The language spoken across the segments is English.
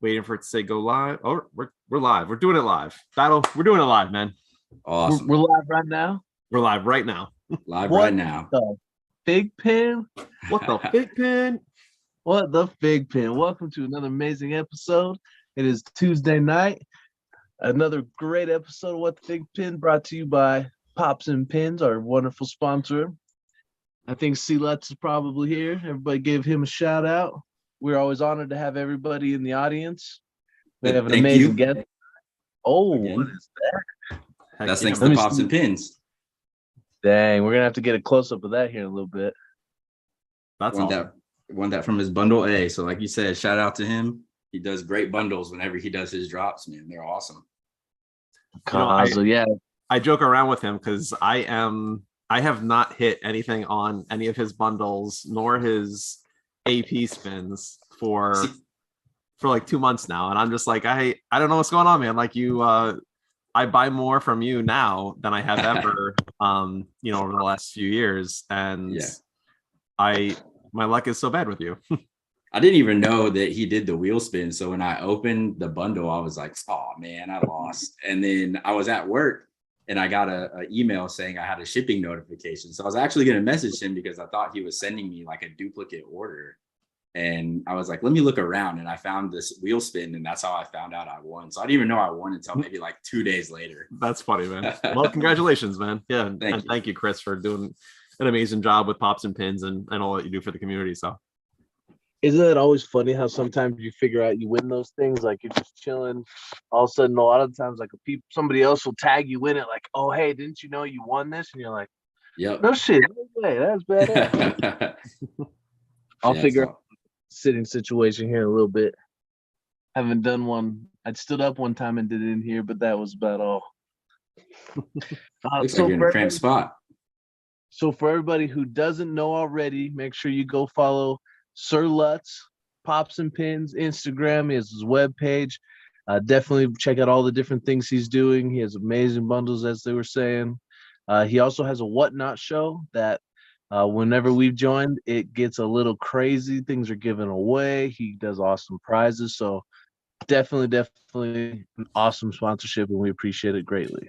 Waiting for it to say go live. Oh, we're live. We're doing it live. We're doing it live, man. Awesome. We're live right now. We're live right now. Live What right now. The FiGPiN? What the FiGPiN? What the FiGPiN? Welcome to another amazing episode. It is Tuesday night. Another great episode of What the FiGPiN, brought to you by Pops and Pins, our wonderful sponsor. I think C-Lutz is probably here. Everybody give him a shout out. We're always honored to have everybody in the audience. We have an Thank amazing you. guest. Oh, Again. what is that? That's yeah. thanks Let to me Pops see. and Pins. Dang, we're gonna have to get a close-up of that here in a little bit. That's Won awesome. that from his bundle A. So like you said, shout out to him. He does great bundles whenever he does his drops, man. They're awesome. Kaza, yeah. I joke around with him because I have not hit anything on any of his bundles nor his AP spins for like 2 months now, and I'm just like, I don't know what's going on, man. Like I buy more from you now than I have ever over the last few years, and Yeah. my luck is so bad with you. I didn't even know that he did the wheel spin. So when I opened the bundle, I was like, oh man, I lost. And then I was at work and I got a email saying I had a shipping notification. So I was actually going to message him because I thought he was sending me like a duplicate order. And I was like, let me look around. And I found this wheel spin, and that's how I found out I won. So I didn't even know I won until maybe like 2 days later. That's funny, man. Well, congratulations, man. Yeah, and thank you, Chris, for doing an amazing job with Pops and Pins and all that you do for the community. So Isn't it always funny how sometimes you figure out you win those things, like you're just chilling, all of a sudden a lot of times like somebody else will tag you in it, like, oh hey, didn't you know you won this? And you're like, Yep. no shit, no way, that's badass. I'll figure out the sitting situation here in a little bit. Haven't done one. I stood up one time and did it in here, but that was about all. Looks like you're in a cramped spot. So for everybody who doesn't know already, make sure you go follow Sir Lutz, Pops and Pins, Instagram, his webpage. Definitely check out all the different things he's doing. He has amazing bundles, as they were saying. He also has a Whatnot show that whenever we've joined, it gets a little crazy. Things are given away. He does awesome prizes. So definitely an awesome sponsorship, and we appreciate it greatly.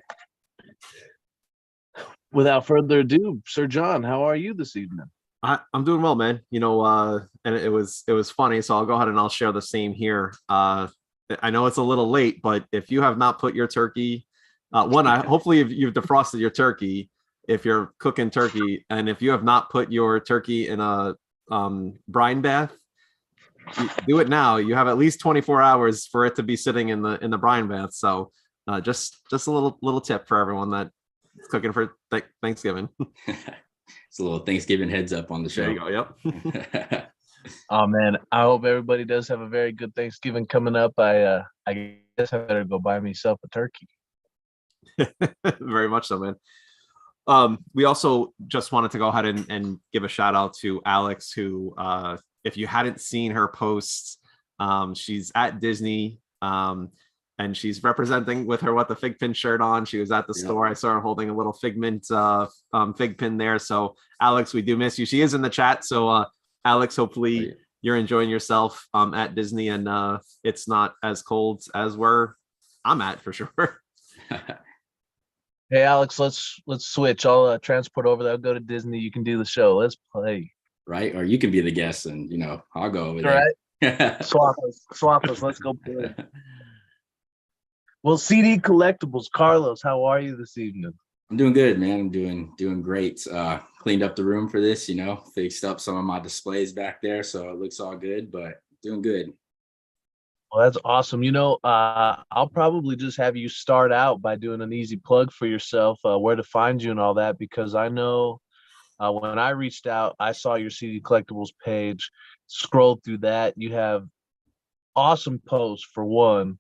Without further ado, Sir John, how are you this evening? I'm doing well, man. And it was funny, so I'll go ahead and I'll share the same here. I know it's a little late, but if you have not put your turkey, hopefully you've defrosted your turkey if you're cooking turkey, and if you have not put your turkey in a brine bath, do it now. You have at least 24 hours for it to be sitting in the brine bath. So just a little tip for everyone that is cooking for Thanksgiving. It's a little Thanksgiving heads up on the show. There you go. Yep. Oh man, I hope everybody does have a very good Thanksgiving coming up. I guess I better go buy myself a turkey. Very much so, man. We also just wanted to go ahead and give a shout out to Alex, who, if you hadn't seen her posts, she's at Disney, and she's representing with her What the FiGPiN shirt on. She was at the store. I saw her holding a little Figment FiGPiN there. So Alex, we do miss you. She is in the chat. So Alex, hopefully you're enjoying yourself at Disney, and it's not as cold as where I'm at for sure. Hey Alex, let's switch. I'll transport over there. I'll go to Disney. You can do the show. Let's play. Right? Or you can be the guest, and I'll go over there. Right? Swap us. Let's go play. Well, CD Collectibles, Carlos, how are you this evening? I'm doing good, man. I'm doing great. Cleaned up the room for this, fixed up some of my displays back there, so it looks all good, but doing good. Well, that's awesome. I'll probably just have you start out by doing an easy plug for yourself, where to find you and all that, because I know when I reached out, I saw your CD Collectibles page, scrolled through that. You have awesome posts for one.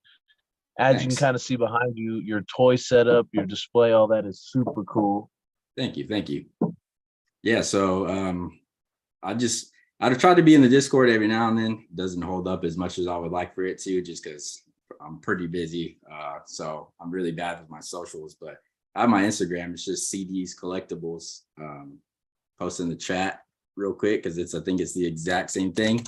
As Thanks. You can kind of see behind you, your toy setup, your display, all that is super cool. Thank you. Yeah, so I try to be in the Discord every now and then. It doesn't hold up as much as I would like for it to, just because I'm pretty busy. So I'm really bad with my socials, but I have my Instagram. It's just CDs Collectibles. Post in the chat real quick because I think it's the exact same thing.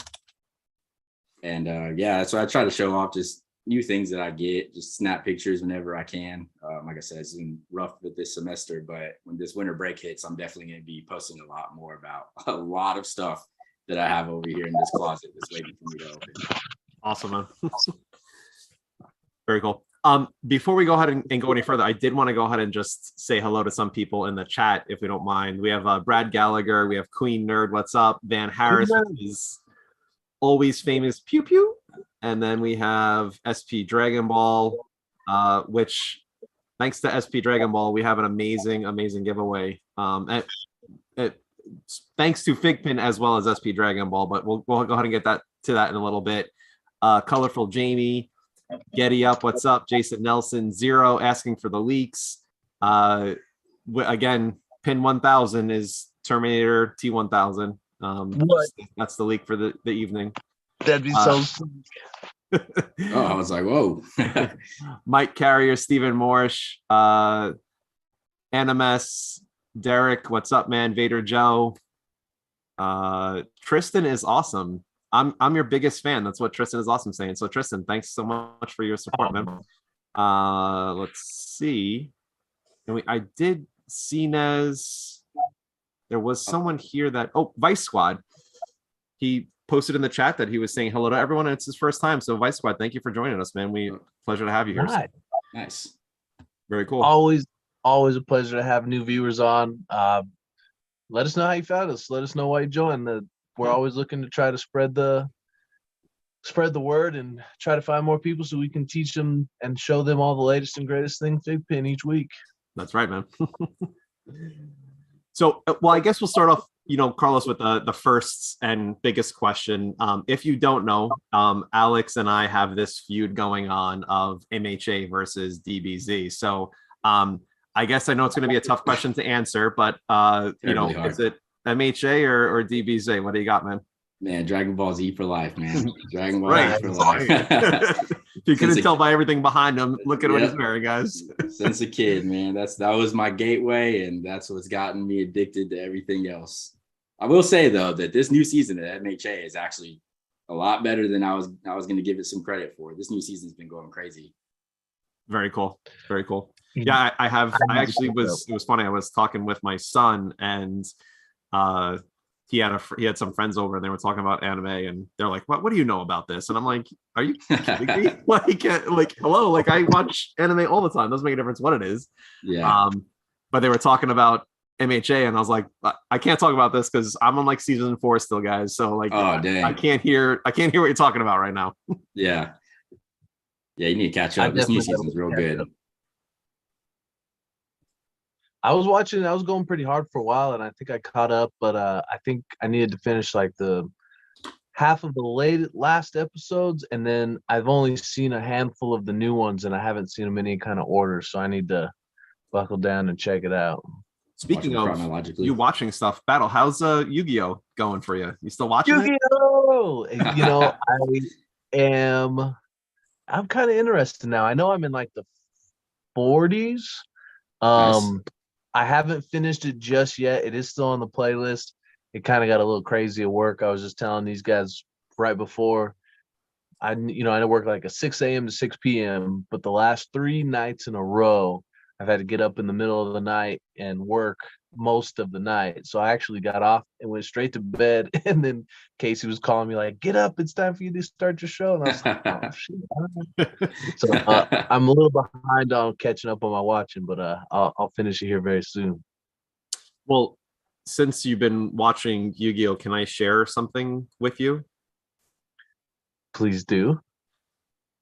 And yeah, so I try to show off just new things that I get, just snap pictures whenever I can. Like I said, it's been rough with this semester, but when this winter break hits, I'm definitely going to be posting a lot more about a lot of stuff that I have over here in this closet that's waiting for me to open. Awesome, man. Very cool. Before we go ahead and go any further, I did want to go ahead and just say hello to some people in the chat, if we don't mind. We have Brad Gallagher, we have Queen Nerd, what's up? Van Harris, which is always famous Pew Pew. And then we have SP Dragon Ball, which thanks to SP Dragon Ball, we have an amazing giveaway. Thanks to FiGPiN as well as SP Dragon Ball, but we'll go ahead and get to that in a little bit. Colorful Jamie, Getty Up, what's up? Jason Nelson, Zero asking for the leaks. Again, Pin 1000 is Terminator T1000. That's the leak for the evening. That'd be so sick. Oh, I was like, whoa. Mike Carrier, Stephen Morrish, NMS, Derek, what's up, man? Vader Joe. Tristan is awesome. I'm your biggest fan. That's what Tristan is awesome saying. So Tristan, thanks so much for your support, man. Let's see. And I did see Nez. There was someone here that Vice Squad. He posted in the chat that he was saying hello to everyone, and it's his first time. So Vice Squad, thank you for joining us, man. Pleasure to have you here. Right. Nice. Very cool. Always a pleasure to have new viewers on. Let us know how you found us. Let us know why you joined. We're always looking to try to spread the word and try to find more people so we can teach them and show them all the latest and greatest thing FiGPiN each week. That's right, man. So, well, I guess we'll start off, Carlos, with the first and biggest question. If you don't know, Alex and I have this feud going on of MHA versus DBZ. So, I guess I know it's going to be a tough question to answer, but is it MHA or DBZ? What do you got, man? Man, Dragon Ball Z for life, man. Dragon Ball Right. Z for life. If you couldn't tell by everything behind him, look at what he's wearing, guys. Since a kid, man. That was my gateway, and that's what's gotten me addicted to everything else. I will say though that this new season at MHA is actually a lot better than I was going to give it some credit for. This new season's been going crazy. Very cool. Very cool. Yeah, it was funny. I was talking with my son, and he had some friends over, and they were talking about anime, and they're like, what do you know about this? And I'm like, are you kidding me? like hello, like I watch anime all the time. Doesn't make a difference what it is. Yeah. But they were talking about MHA, and I was like, I can't talk about this because I'm on like season 4 still, guys. So like, oh dang, I can't hear what you're talking about right now. Yeah, you need to catch up. This new season's real good. I was going pretty hard for a while, and I think I caught up, but I think I needed to finish like the half of the last episodes, and then I've only seen a handful of the new ones, and I haven't seen them in any kind of order, so I need to buckle down and check it out. Speaking of you watching stuff, Battle, how's Yu-Gi-Oh going for you? You still watching Yu-Gi-Oh? I'm kind of interested now. I know I'm in like the 40s. Nice. I haven't finished it just yet. It is still on the playlist. It kind of got a little crazy at work. I was just telling these guys right before. I work like a 6 a.m. to 6 p.m., but the last 3 nights in a row, I've had to get up in the middle of the night and work most of the night. So I actually got off and went straight to bed. And then Casey was calling me like, get up, it's time for you to start your show. And I was like, oh, shit. So I'm a little behind on catching up on my watching, but I'll finish it here very soon. Well, since you've been watching Yu-Gi-Oh, can I share something with you? Please do.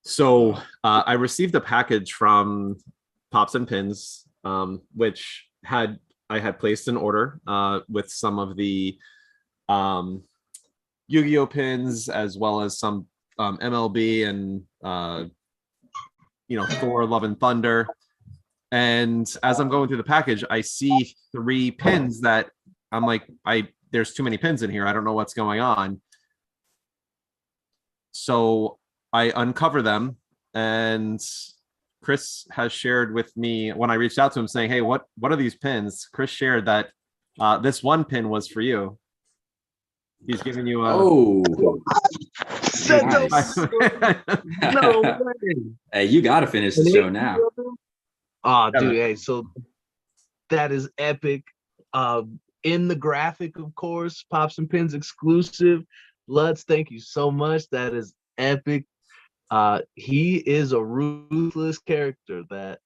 So I received a package from Pops and Pins, which I had placed an order with some of the Yu-Gi-Oh pins, as well as some MLB and Thor Love and Thunder. And as I'm going through the package, I see 3 pins that I'm like, there's too many pins in here. I don't know what's going on. So I uncover them, and Chris has shared with me when I reached out to him saying, hey, what are these pins? Chris shared that this one pin was for you. He's giving you a Nice. No way. Hey, you got to finish the show now. Oh, dude. Hey, so that is epic. In the graphic, of course, Pops and Pins exclusive. Lutz, thank you so much. That is epic. He is a ruthless character that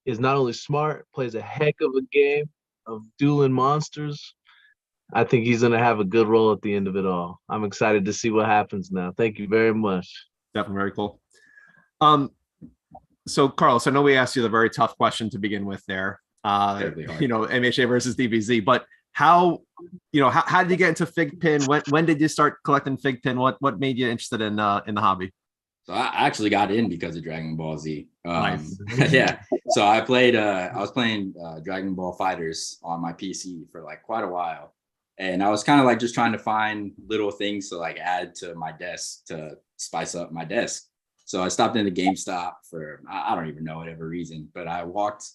is not only smart, plays a heck of a game of dueling monsters. I think he's going to have a good role at the end of it all. I'm excited to see what happens now. Thank you very much. Definitely very cool. So Carlos, I know we asked you the very tough question to begin with there. MHA versus DBZ, but how did you get into FiGPiN? When did you start collecting FiGPiN? What made you interested in the hobby? So I actually got in because of Dragon Ball Z. Nice. Yeah. So I was playing Dragon Ball Fighters on my PC for like quite a while. And I was kind of like just trying to find little things to like add to my desk to spice up my desk. So I stopped into GameStop for, I don't even know, whatever reason, but I walked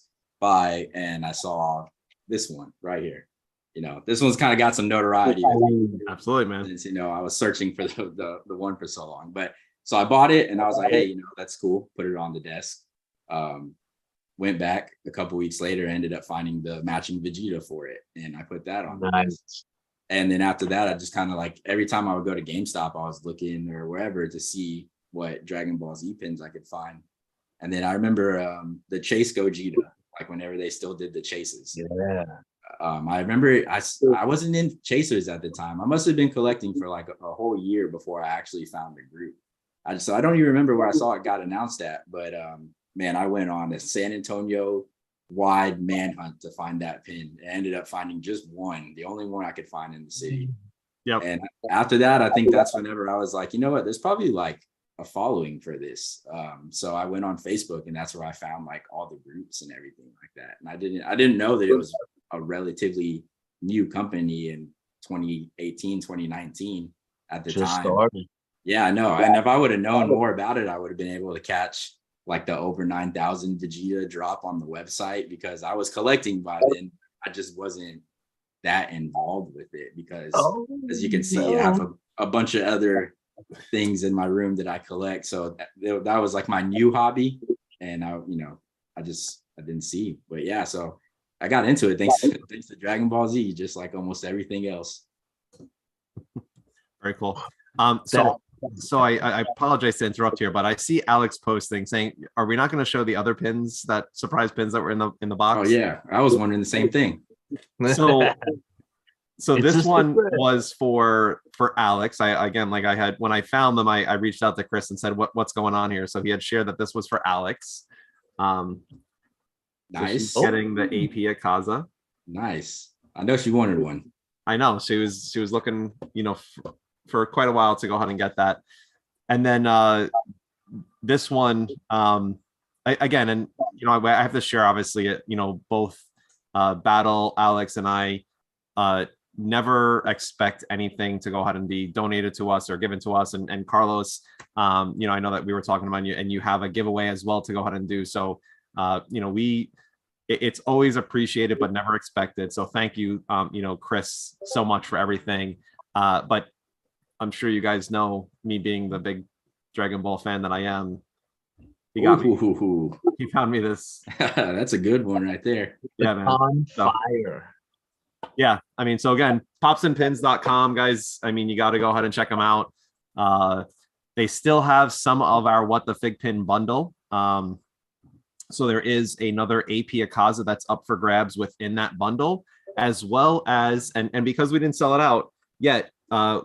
by and I saw this one right here. This one's kind of got some notoriety. Absolutely, man. Since, I was searching for the one for so long, but so I bought it and I was like, hey, that's cool. Put it on the desk. Went back a couple weeks later, ended up finding the matching Vegeta for it. And I put that on the desk. And then after that, I just kind of like, every time I would go to GameStop, I was looking or wherever to see what Dragon Ball Z pins I could find. And then I remember the Chase Gogeta, like whenever they still did the chases. Yeah. I remember I wasn't in chasers at the time. I must have been collecting for like a whole year before I actually found the group. So I don't even remember where I saw it got announced at, but man, I went on a San Antonio wide manhunt to find that pin. I ended up finding just one, the only one I could find in the city. Yep. And after that, I think that's whenever I was like, you know what, there's probably like a following for this. So I went on Facebook and that's where I found like all the groups and everything like that. And I didn't know that it was a relatively new company in 2018, 2019 at the Just time. started. Yeah, I know. And if I would have known more about it, I would have been able to catch like the over 9,000 Vegeta drop on the website because I was collecting by then. I just wasn't that involved with it because as you can see, I have a bunch of other things in my room that I collect. So that was like my new hobby. And I didn't see, but yeah, so I got into it thanks to Dragon Ball Z, just like almost everything else. Very cool. So I apologize to interrupt here, but I see Alex posting saying, "Are we not going to show the other pins, that surprise pins that were in the box?" Oh yeah, I was wondering the same thing. So this one was for Alex. When I found them, I reached out to Chris and said, "What's going on here?" So he had shared that this was for Alex. Nice. So getting the AP Akaza. Nice. I know she wanted one. I know she was looking, for quite a while to go ahead and get that. And then this one, I have to share, obviously, both Battle, Alex, and I never expect anything to go ahead and be donated to us or given to us. And Carlos, I know that we were talking about you, and you have a giveaway as well to go ahead and do. So, it's always appreciated, but never expected. So thank you, Chris, so much for everything. But I'm sure you guys know, me being the big Dragon Ball fan that I am, he found me this. That's a good one right there. Yeah, man. On fire. Yeah, so again, popsandpins.com, guys. You got to go ahead and check them out. They still have some of our What the FiGPiN bundle. So there is another AP Akaza that's up for grabs within that bundle, as well as, and because we didn't sell it out yet,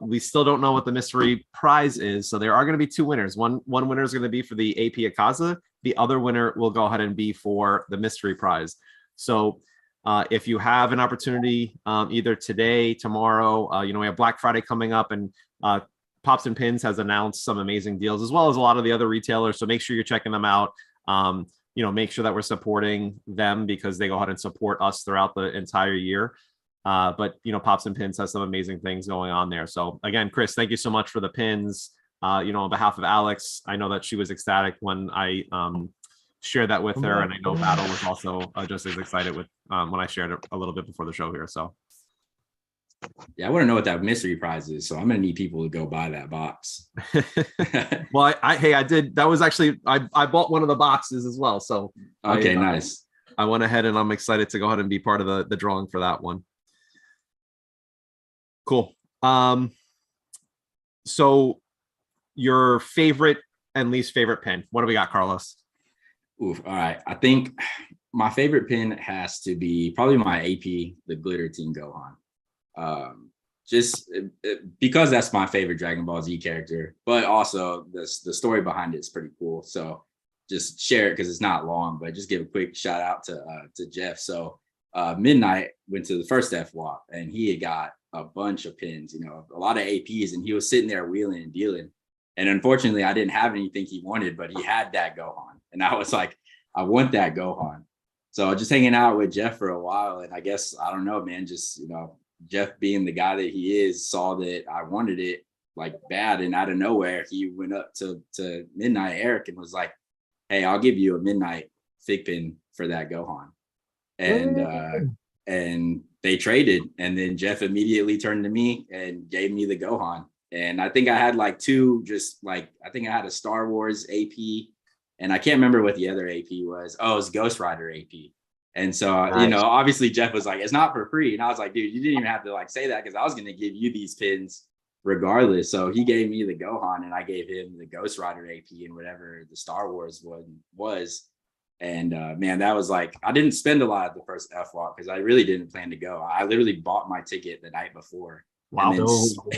we still don't know what the mystery prize is. So there are going to be two winners. One winner is going to be for the AP Akaza. The other winner will go ahead and be for the mystery prize. So if you have an opportunity, either today, tomorrow, we have Black Friday coming up, and Pops and Pins has announced some amazing deals, as well as a lot of the other retailers. So make sure you're checking them out. Make sure that we're supporting them because they go ahead and support us throughout the entire year. But Pops and Pins has some amazing things going on there. So again, Chris, thank you so much for the pins. On behalf of Alex, I know that she was ecstatic when I shared that with her, and I know Battle was also just as excited with when I shared it a little bit before the show here. So Yeah, I want to know what that mystery prize is. So I'm gonna need people to go buy that box. Well, I did. That was actually I bought one of the boxes as well. So okay, nice. I went ahead and I'm excited to go ahead and be part of the drawing for that one. Cool. So your favorite and least favorite pin. What do we got, Carlos? Oof, all right. I think my favorite pin has to be probably my AP, the Glitter Team Gohan. Just because that's my favorite Dragon Ball Z character, but also the story behind it is pretty cool. So just share it because it's not long, but just give a quick shout out to Jeff. So Midnight went to the first FWAP and he had got a bunch of pins, a lot of APs, and he was sitting there wheeling and dealing. And unfortunately, I didn't have anything he wanted, but he had that Gohan. And I was like, I want that Gohan. So just hanging out with Jeff for a while. And I guess, I don't know, man, just, Jeff being the guy that he is, saw that I wanted it like bad. And out of nowhere, he went up to Midnight Eric and was like, hey, I'll give you a Midnight FiGPiN for that Gohan. And they traded. And then Jeff immediately turned to me and gave me the Gohan. And I think I had like two, I think I had a Star Wars AP, and I can't remember what the other AP was. Oh, it was Ghost Rider AP. And so, Nice. Obviously Jeff was like, it's not for free. And I was like, dude, you didn't even have to like say that because I was going to give you these pins regardless. So he gave me the Gohan and I gave him the Ghost Rider AP and whatever the Star Wars one was. And man, that was like, I didn't spend a lot at the first FWAP because I really didn't plan to go. I literally bought my ticket the night before. Wow.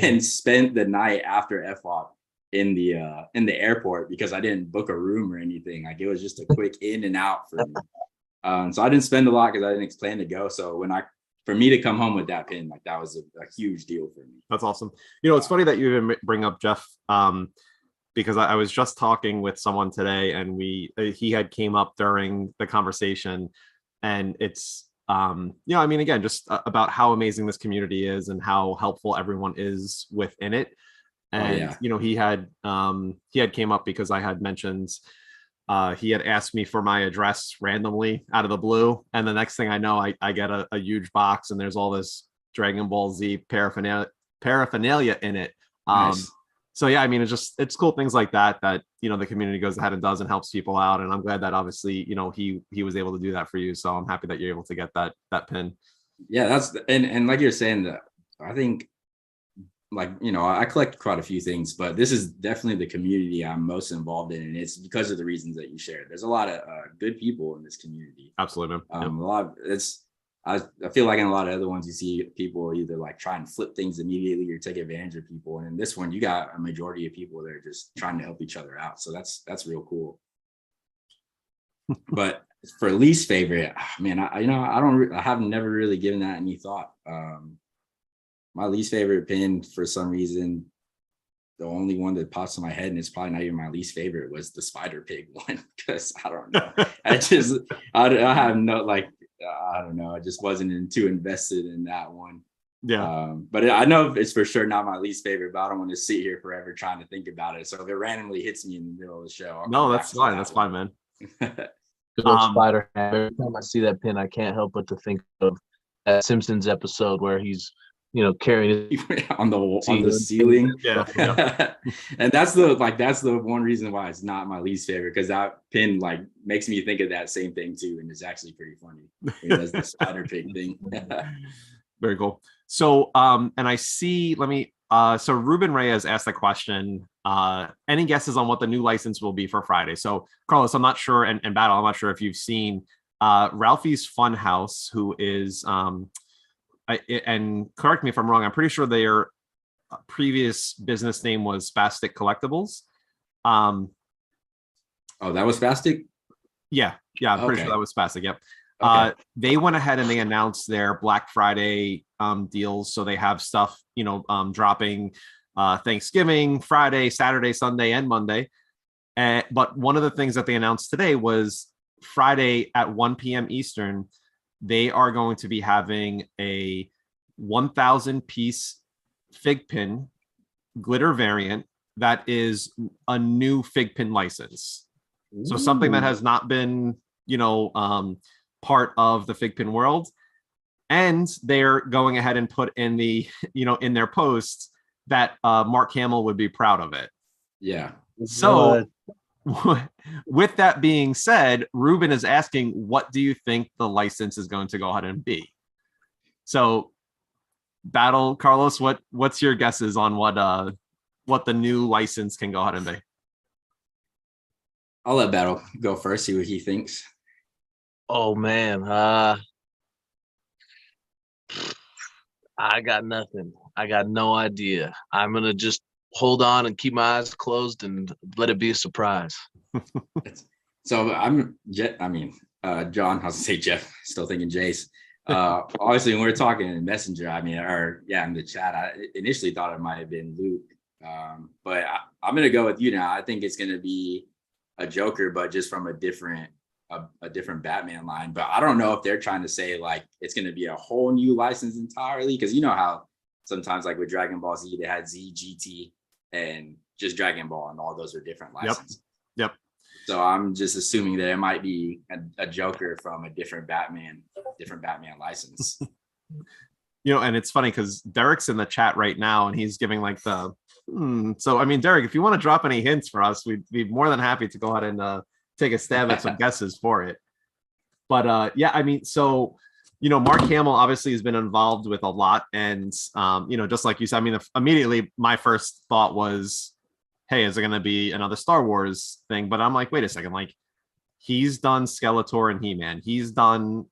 And spent the night after FWAP in the airport because I didn't book a room or anything. Like it was just a quick in and out for me. So I didn't spend a lot because I didn't plan to go. So for me to come home with that pin, like that was a huge deal for me. That's awesome. It's funny that you even bring up Jeff, because I was just talking with someone today and he had came up during the conversation, and it's again, just about how amazing this community is and how helpful everyone is within it. And he had came up because I had mentioned he had asked me for my address randomly out of the blue, and the next thing I know, I get a huge box and there's all this Dragon Ball Z paraphernalia in it. Nice. So yeah, it's cool things like that the community goes ahead and does and helps people out, and I'm glad that obviously he was able to do that for you. So I'm happy that you're able to get that pin. Yeah, that's and like you're saying, that I think I collect quite a few things, but this is definitely the community I'm most involved in, and it's because of the reasons that you shared. There's a lot of good people in this community. Absolutely, man. I feel like in a lot of other ones, you see people either like try and flip things immediately or take advantage of people. And in this one, you got a majority of people that are just trying to help each other out. So that's real cool. But for least favorite, man, I have never really given that any thought. My least favorite pin, for some reason, the only one that pops in my head, and it's probably not even my least favorite, was the Spider Pig one, because I don't know. I have no I don't know. I just wasn't too invested in that one. Yeah. But I know it's for sure not my least favorite, but I don't want to sit here forever trying to think about it. So if it randomly hits me in the middle of the show, no, that's fine. That's fine, man. Spider. Every time I see that pin, I can't help but to think of that Simpsons episode where he's carrying it on the ceiling. Yeah. And that's the one reason why it's not my least favorite, because that pin makes me think of that same thing too, and it's actually pretty funny. That's the Spider Pig thing. Very cool. So and I see, so Ruben Reyes asked the question, any guesses on what the new license will be for Friday? So Carlos, I'm not sure, and Battle, I'm not sure if you've seen Ralphie's Funhouse, who is and correct me if I'm wrong, I'm pretty sure their previous business name was Spastic Collectibles. Oh, that was Spastic? Yeah, I'm pretty sure that was Spastic. Yep. Okay. They went ahead and they announced their Black Friday deals. So they have stuff, dropping Thanksgiving, Friday, Saturday, Sunday, and Monday. But one of the things that they announced today was Friday at 1 p.m. Eastern, they are going to be having a 1,000 piece FiGPiN glitter variant that is a new FiGPiN license. Ooh. So something that has not been, part of the FiGPiN world. And they're going ahead and put in the, in their posts that Mark Hamill would be proud of it. Yeah. So with that being said, Ruben is asking, what do you think the license is going to go ahead and be? So Battle, Carlos, what's your guesses on what the new license can go ahead and be? I'll let Battle go first, see what he thinks. Oh man, I got nothing. I got no idea. I'm gonna just hold on and keep my eyes closed and let it be a surprise. So John, I was gonna say Jeff, still thinking Jace. Obviously, when we were talking in Messenger, in the chat, I initially thought it might have been Luke. But I'm gonna go with you now. I think it's gonna be a Joker, but just from a different Batman line. But I don't know if they're trying to say like it's gonna be a whole new license entirely, because you know how sometimes like with Dragon Ball Z, they had Z, GT, and just Dragon Ball, and all those are different licenses. Yep. So I'm just assuming that it might be a Joker from a different Batman license. And it's funny because Derek's in the chat right now and he's giving like the so I mean, Derek, if you want to drop any hints for us, we'd be more than happy to go ahead and take a stab at some guesses for it. But so Mark Hamill obviously has been involved with a lot, and just like you said, immediately my first thought was, hey, is it going to be another Star Wars thing? But I'm like, wait a second, like he's done Skeletor and He-Man, he's done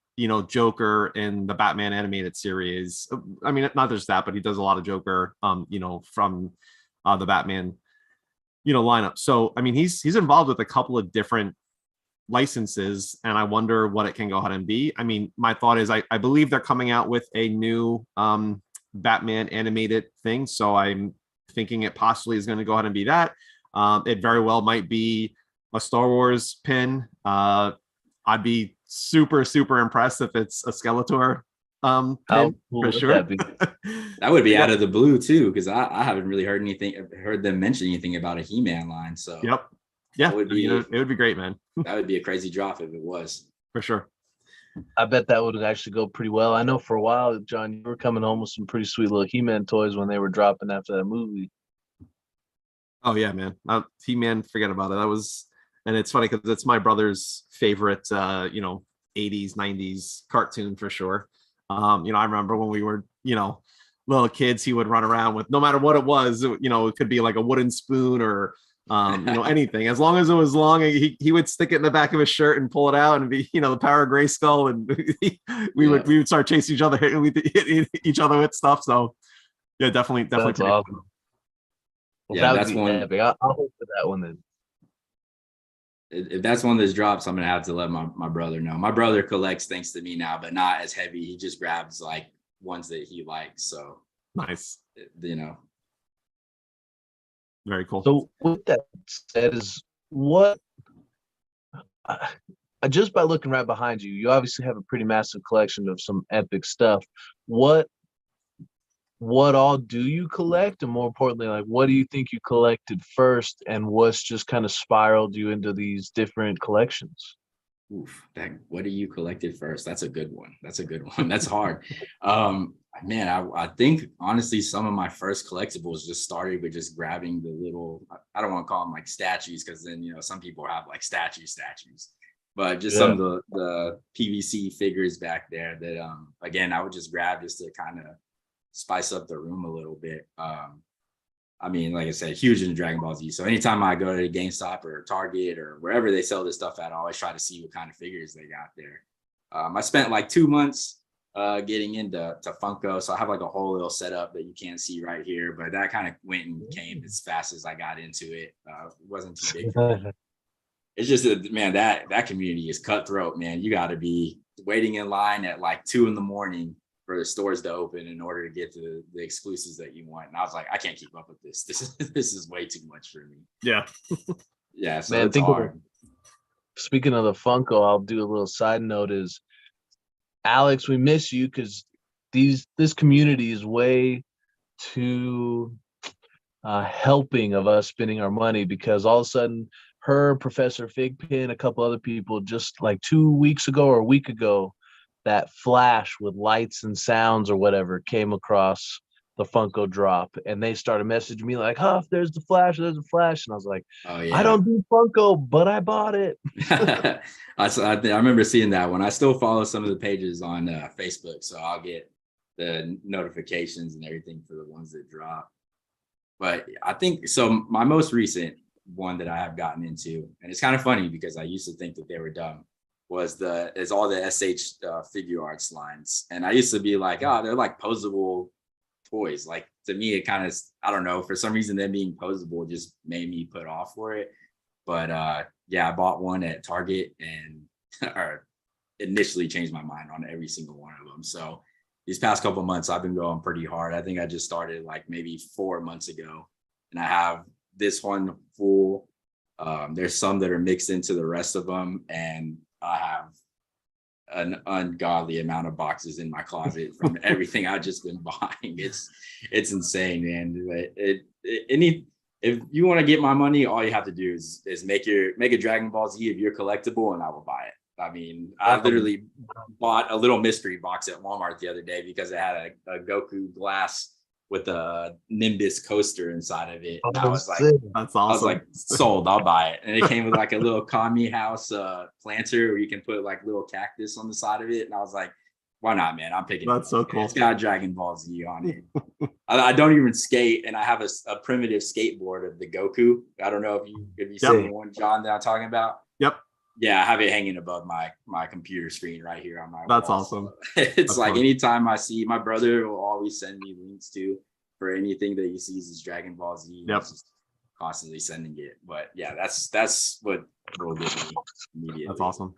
Joker in the Batman animated series. I mean, not just that, but he does a lot of Joker from the Batman lineup. So I mean, he's involved with a couple of different licenses, and I wonder what it can go ahead and be. I mean, my thought is I believe they're coming out with a new Batman animated thing, so I'm thinking it possibly is going to go ahead and be that. It very well might be a Star Wars pin. I'd be super impressed if it's a Skeletor pin, cool for sure. That would be out of the blue too, because I haven't really heard them mention anything about a He-Man line. So yep. Yeah, it would be great, man. That would be a crazy drop if it was. For sure. I bet that would actually go pretty well. I know for a while, John, you were coming home with some pretty sweet little He-Man toys when they were dropping after that movie. Oh yeah, man. He-Man, forget about it. And it's funny because it's my brother's favorite 80s, 90s cartoon for sure. I remember when we were, little kids, he would run around with, no matter what it was, it could be like a wooden spoon or anything. As long as it was long, he would stick it in the back of his shirt and pull it out and be, the power of Grayskull, and we would start chasing each other, hitting each other with stuff. So yeah, definitely. That's awesome. Well, yeah, that's one. Epic. I'll hope for that one then. If that's one of those drops, I'm gonna have to let my brother know. My brother collects thanks to me now, but not as heavy. He just grabs like ones that he likes. So nice. Very cool. So with that said, is what just by looking right behind you, you obviously have a pretty massive collection of some epic stuff. What all do you collect? And more importantly, like, what do you think you collected first, and what's just kind of spiraled you into these different collections? What do you collected first? That's a good one. That's hard. Man, I think honestly, some of my first collectibles just started with just grabbing the little, I don't want to call them like statues, because then, some people have like statues, but just some of the PVC figures back there that, again, I would just grab just to kind of spice up the room a little bit. Like I said, huge into Dragon Ball Z. So anytime I go to GameStop or Target or wherever they sell this stuff at, I always try to see what kind of figures they got there. I spent like 2 months getting into Funko. So I have like a whole little setup that you can't see right here, but that kind of went and came as fast as I got into it. It wasn't too big for me. It's just, that community is cutthroat, man. You got to be waiting in line at like 2 a.m. for the stores to open in order to get to the exclusives that you want. And I was like, I can't keep up with this. This is way too much for me. Yeah. Yeah. So man, it's hard. Speaking of the Funko, I'll do a little side note is, Alex, we miss you because this community is way too helping of us spending our money, because all of a sudden her, Professor FiGPiN, a couple other people just like 2 weeks ago or a week ago that flash with lights and sounds or whatever came across the Funko drop, and they started messaging me like, Huff, there's the flash, there's the flash. And I was like, Oh I yeah. don't do Funko, but I bought it. I remember seeing that one. I still follow some of the pages on Facebook, so I'll get the notifications and everything for the ones that drop. But I think so. My most recent one that I have gotten into, and it's kind of funny because I used to think that they were dumb, is all the SH figure arts lines, and I used to be like, oh, they're like posable toys. Like to me, it kind of, I don't know, for some reason them being posable just made me put off for it. But yeah, I bought one at Target and or initially changed my mind on every single one of them. So these past couple of months, I've been going pretty hard. I think I just started like maybe 4 months ago, and I have this one full. There's some that are mixed into the rest of them, and I have an ungodly amount of boxes in my closet from everything I've just been buying. It's insane, man. If you want to get my money, all you have to do is make a Dragon Ball Z of your collectible, and I will buy it. I mean, I literally bought a little mystery box at Walmart the other day because it had a Goku glass with a Nimbus coaster inside of it. And I was like, that's awesome. I was like, sold, I'll buy it. And it came with like a little Kami house planter where you can put like little cactus on the side of it. And I was like, why not, man? I'm picking it. That's so cool. It's got Dragon Ball Z on it. I don't even skate, and I have a primitive skateboard of the Goku. I don't know if you seen the one, John, that I'm talking about. Yep. Yeah, I have it hanging above my computer screen right here on my That's wall. awesome. So it's That's like fun. anytime I see, my brother will always send me links to for anything that he sees is Dragon Ball Z. Yep. He's just constantly sending it. But yeah, that's what will get me immediately. That's awesome.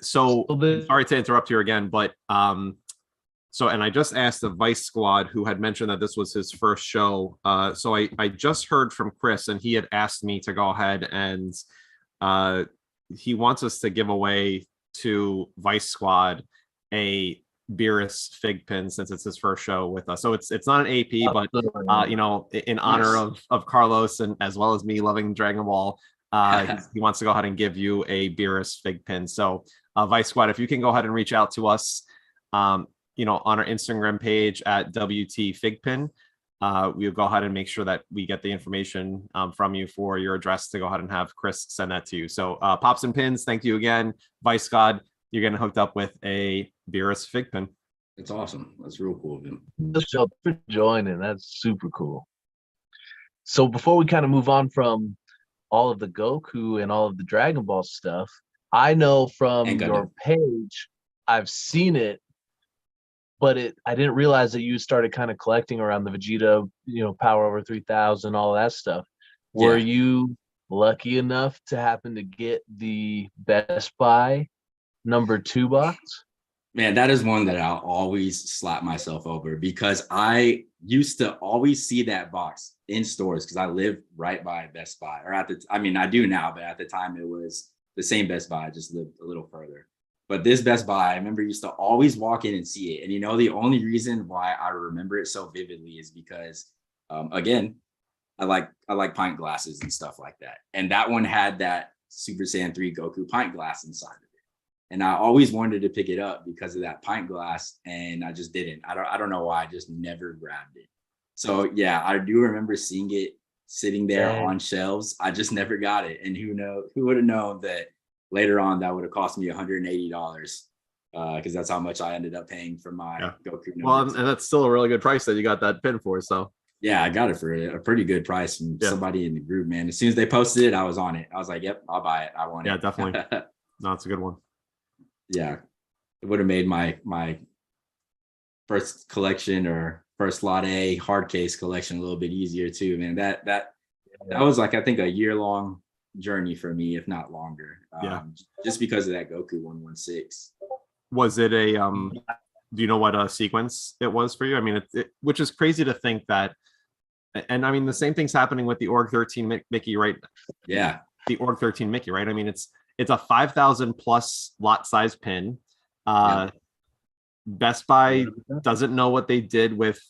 So sorry to interrupt you again, but so, and I just asked the Vice Squad who had mentioned that this was his first show. So I just heard from Chris, and he had asked me to go ahead and he wants us to give away to Vice Squad a Beerus FiGPiN since it's his first show with us. So it's not an AP, but you know, in honor of Carlos and as well as me loving Dragon Ball, he wants to go ahead and give you a Beerus FiGPiN. So Vice Squad, if you can go ahead and reach out to us, you know, on our Instagram page at WTFiGPiN, we'll go ahead and make sure that we get the information from you for your address to go ahead and have Chris send that to you. So Pops and Pins, thank you again. Vice Squad, you're getting hooked up with a Beerus FiGPiN. It's awesome. That's real cool of him. Thanks for joining. That's super cool. So before we kind of move on from all of the Goku and all of the Dragon Ball stuff, I know from your page, I've seen it, but I didn't realize that you started kind of collecting around the Vegeta, you know, Power Over 3000, all that stuff. Were you lucky enough to happen to get the Best Buy #2 box? Man, that is one that I'll always slap myself over because I used to always see that box in stores because I live right by Best Buy, or I mean, I do now, but at the time it was the same Best Buy, I just lived a little further. But this Best Buy, I remember used to always walk in and see it. And you know, the only reason why I remember it so vividly is because, again, I like pint glasses and stuff like that. And that one had that Super Saiyan 3 Goku pint glass inside of it. And I always wanted to pick it up because of that pint glass, and I just didn't. I don't know why, I just never grabbed it. So yeah, I do remember seeing it sitting there on shelves. I just never got it. And who would have known that later on that would have cost me $180 because that's how much I ended up paying for my Goku. Well, and that's still a really good price that you got that pin for. So yeah, I got it for a pretty good price from somebody in the group, man. As soon as they posted it, I was on it. I was like, yep, I'll buy it. I want it. Yeah, definitely. No, it's a good one. Yeah, it would have made my first collection or first lot A hard case collection a little bit easier too, man. That was like, I think, a year-long journey for me, if not longer. Just because of that Goku 116. Was it a do you know what sequence it was for you? I mean, it which is crazy to think that, and I mean the same thing's happening with the Org 13 Mickey, right? Yeah, the Org 13 Mickey, right? I mean, it's a 5,000 plus lot size pin. Best Buy doesn't know what they did with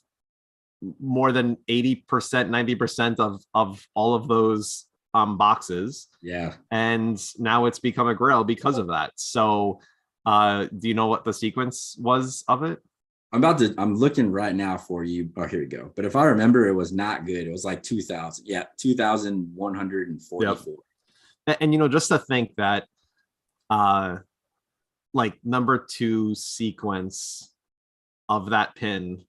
more than 80%, 90% of all of those boxes. Yeah. And now it's become a grail because of that. So Do you know what the sequence was of it? I'm looking right now for you. Oh, here we go. But if I remember, it was not good. It was like 2000. Yeah, 2144. Yep. And just to think that like number 2 sequence of that pin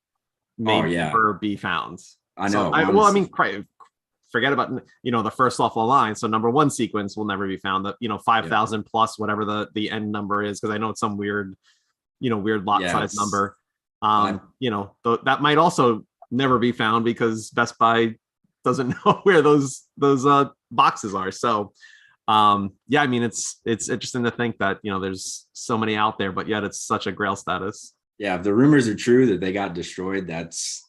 may never be found. I know. Well, I mean, forget about the first off the line. So number 1 sequence will never be found. That 5,000 plus whatever the end number is, because I know it's some weird lot size number. That might also never be found because Best Buy doesn't know where those boxes are. So I mean, it's interesting to think that there's so many out there, but yet it's such a grail status. Yeah, if the rumors are true that they got destroyed, that's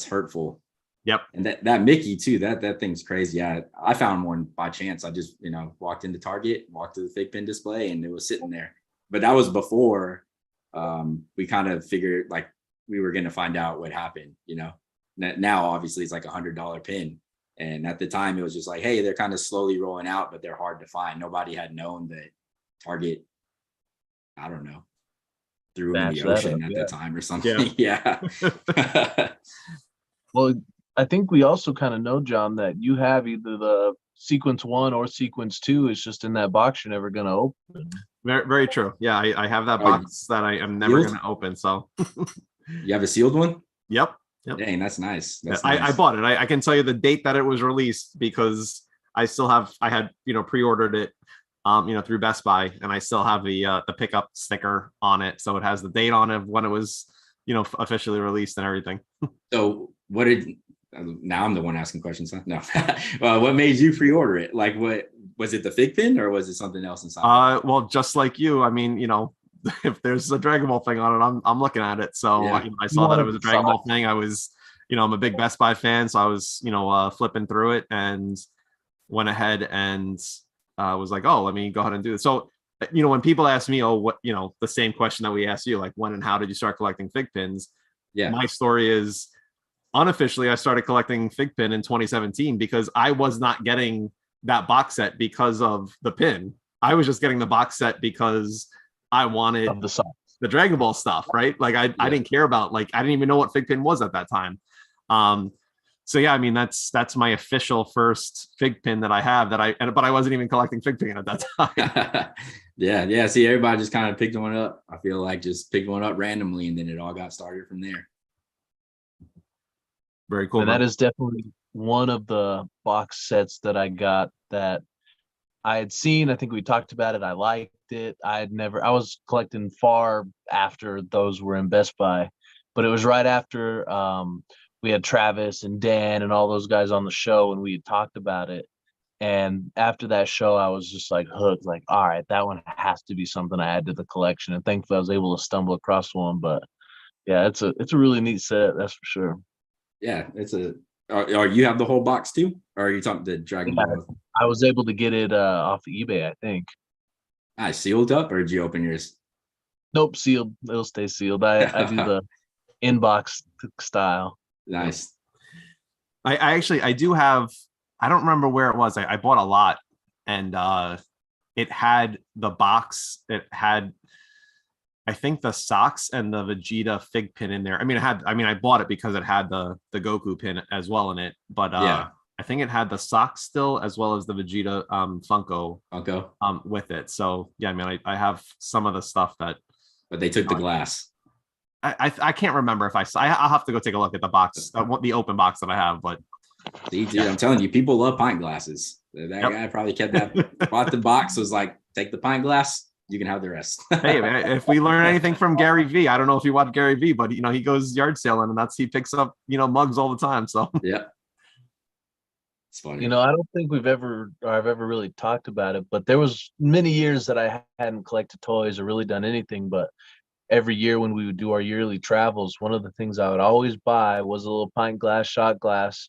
hurtful. Yep. And that Mickey too, that thing's crazy. I found one by chance. I just walked into Target, walked to the FiGPiN display, and it was sitting there. But that was before we kind of figured like we were going to find out what happened. Now obviously it's like $100 pin, and at the time it was just like, hey, they're kind of slowly rolling out, but they're hard to find. Nobody had known that Target, I don't know, threw them in the ocean at the time or something. Yeah. Well, I think we also kind of know, John, that you have either the sequence 1 or sequence 2 is just in that box you're never going to open. Very, very true. Yeah, I have that box that I am never going to open. So you have a sealed one? Yep. Dang, that's nice. Nice. I bought it. I can tell you the date that it was released because I had pre-ordered it through Best Buy, and I still have the pickup sticker on it, so it has the date on it when it was officially released and everything. So now I'm the one asking questions, huh? No. What made you pre-order it? Like, what was it, the FiGPiN, or was it something else inside? Well, just like you, I mean, if there's a Dragon Ball thing on it, I'm looking at it. So I saw that it was a Dragon Ball thing. I was, I'm a big Best Buy fan, so I was, flipping through it and went ahead and was like, oh, let me go ahead and do this. So, when people ask me, oh, what, the same question that we asked you, like, when and how did you start collecting FiGPiNs? Yeah, my story is, unofficially, I started collecting FiGPiN in 2017 because I was not getting that box set because of the pin. I was just getting the box set because I wanted the Dragon Ball stuff, right? Like I didn't care about, like, I didn't even know what FiGPiN was at that time. So yeah, I mean, that's my official first FiGPiN that I have but I wasn't even collecting FiGPiN at that time. Yeah. See, everybody just kind of picked one up. I feel like just picked one up randomly, and then it all got started from there. Very cool. And that is definitely one of the box sets that I got that I had seen. I think we talked about it. I liked it. I was collecting far after those were in Best Buy, but it was right after we had Travis and Dan and all those guys on the show, and we had talked about it. And after that show, I was just like hooked, like, all right, that one has to be something I add to the collection. And thankfully I was able to stumble across one. But yeah, it's a really neat set, that's for sure. Yeah, or you have the whole box too, or are you talking the Dragon Ball? I was able to get it off of eBay, I think. I sealed up, or did you open yours? Nope, sealed. It'll stay sealed. I do the inbox style. Nice. I do have, I don't remember where it was. I bought a lot, and it had the box. It had, I think, the socks and the Vegeta FiGPiN in there. I mean, I bought it because it had the Goku pin as well in it, but I think it had the socks still, as well as the Vegeta Funko with it. So yeah, I mean, I have some of the stuff that, but they took the glass. I can't remember if I'll have to go take a look at the box, the open box that I have. But see, dude, I'm telling you, people love pint glasses. That guy probably kept that, bought the box, was like, take the pint glass. You can have the rest. Hey, man, if we learn anything from Gary V, I don't know if you watch Gary V, but he goes yard sailing, and he picks up mugs all the time. So yeah, it's funny. I don't think I've ever really talked about it, but there was many years that I hadn't collected toys or really done anything. But every year when we would do our yearly travels, one of the things I would always buy was a little pint glass, shot glass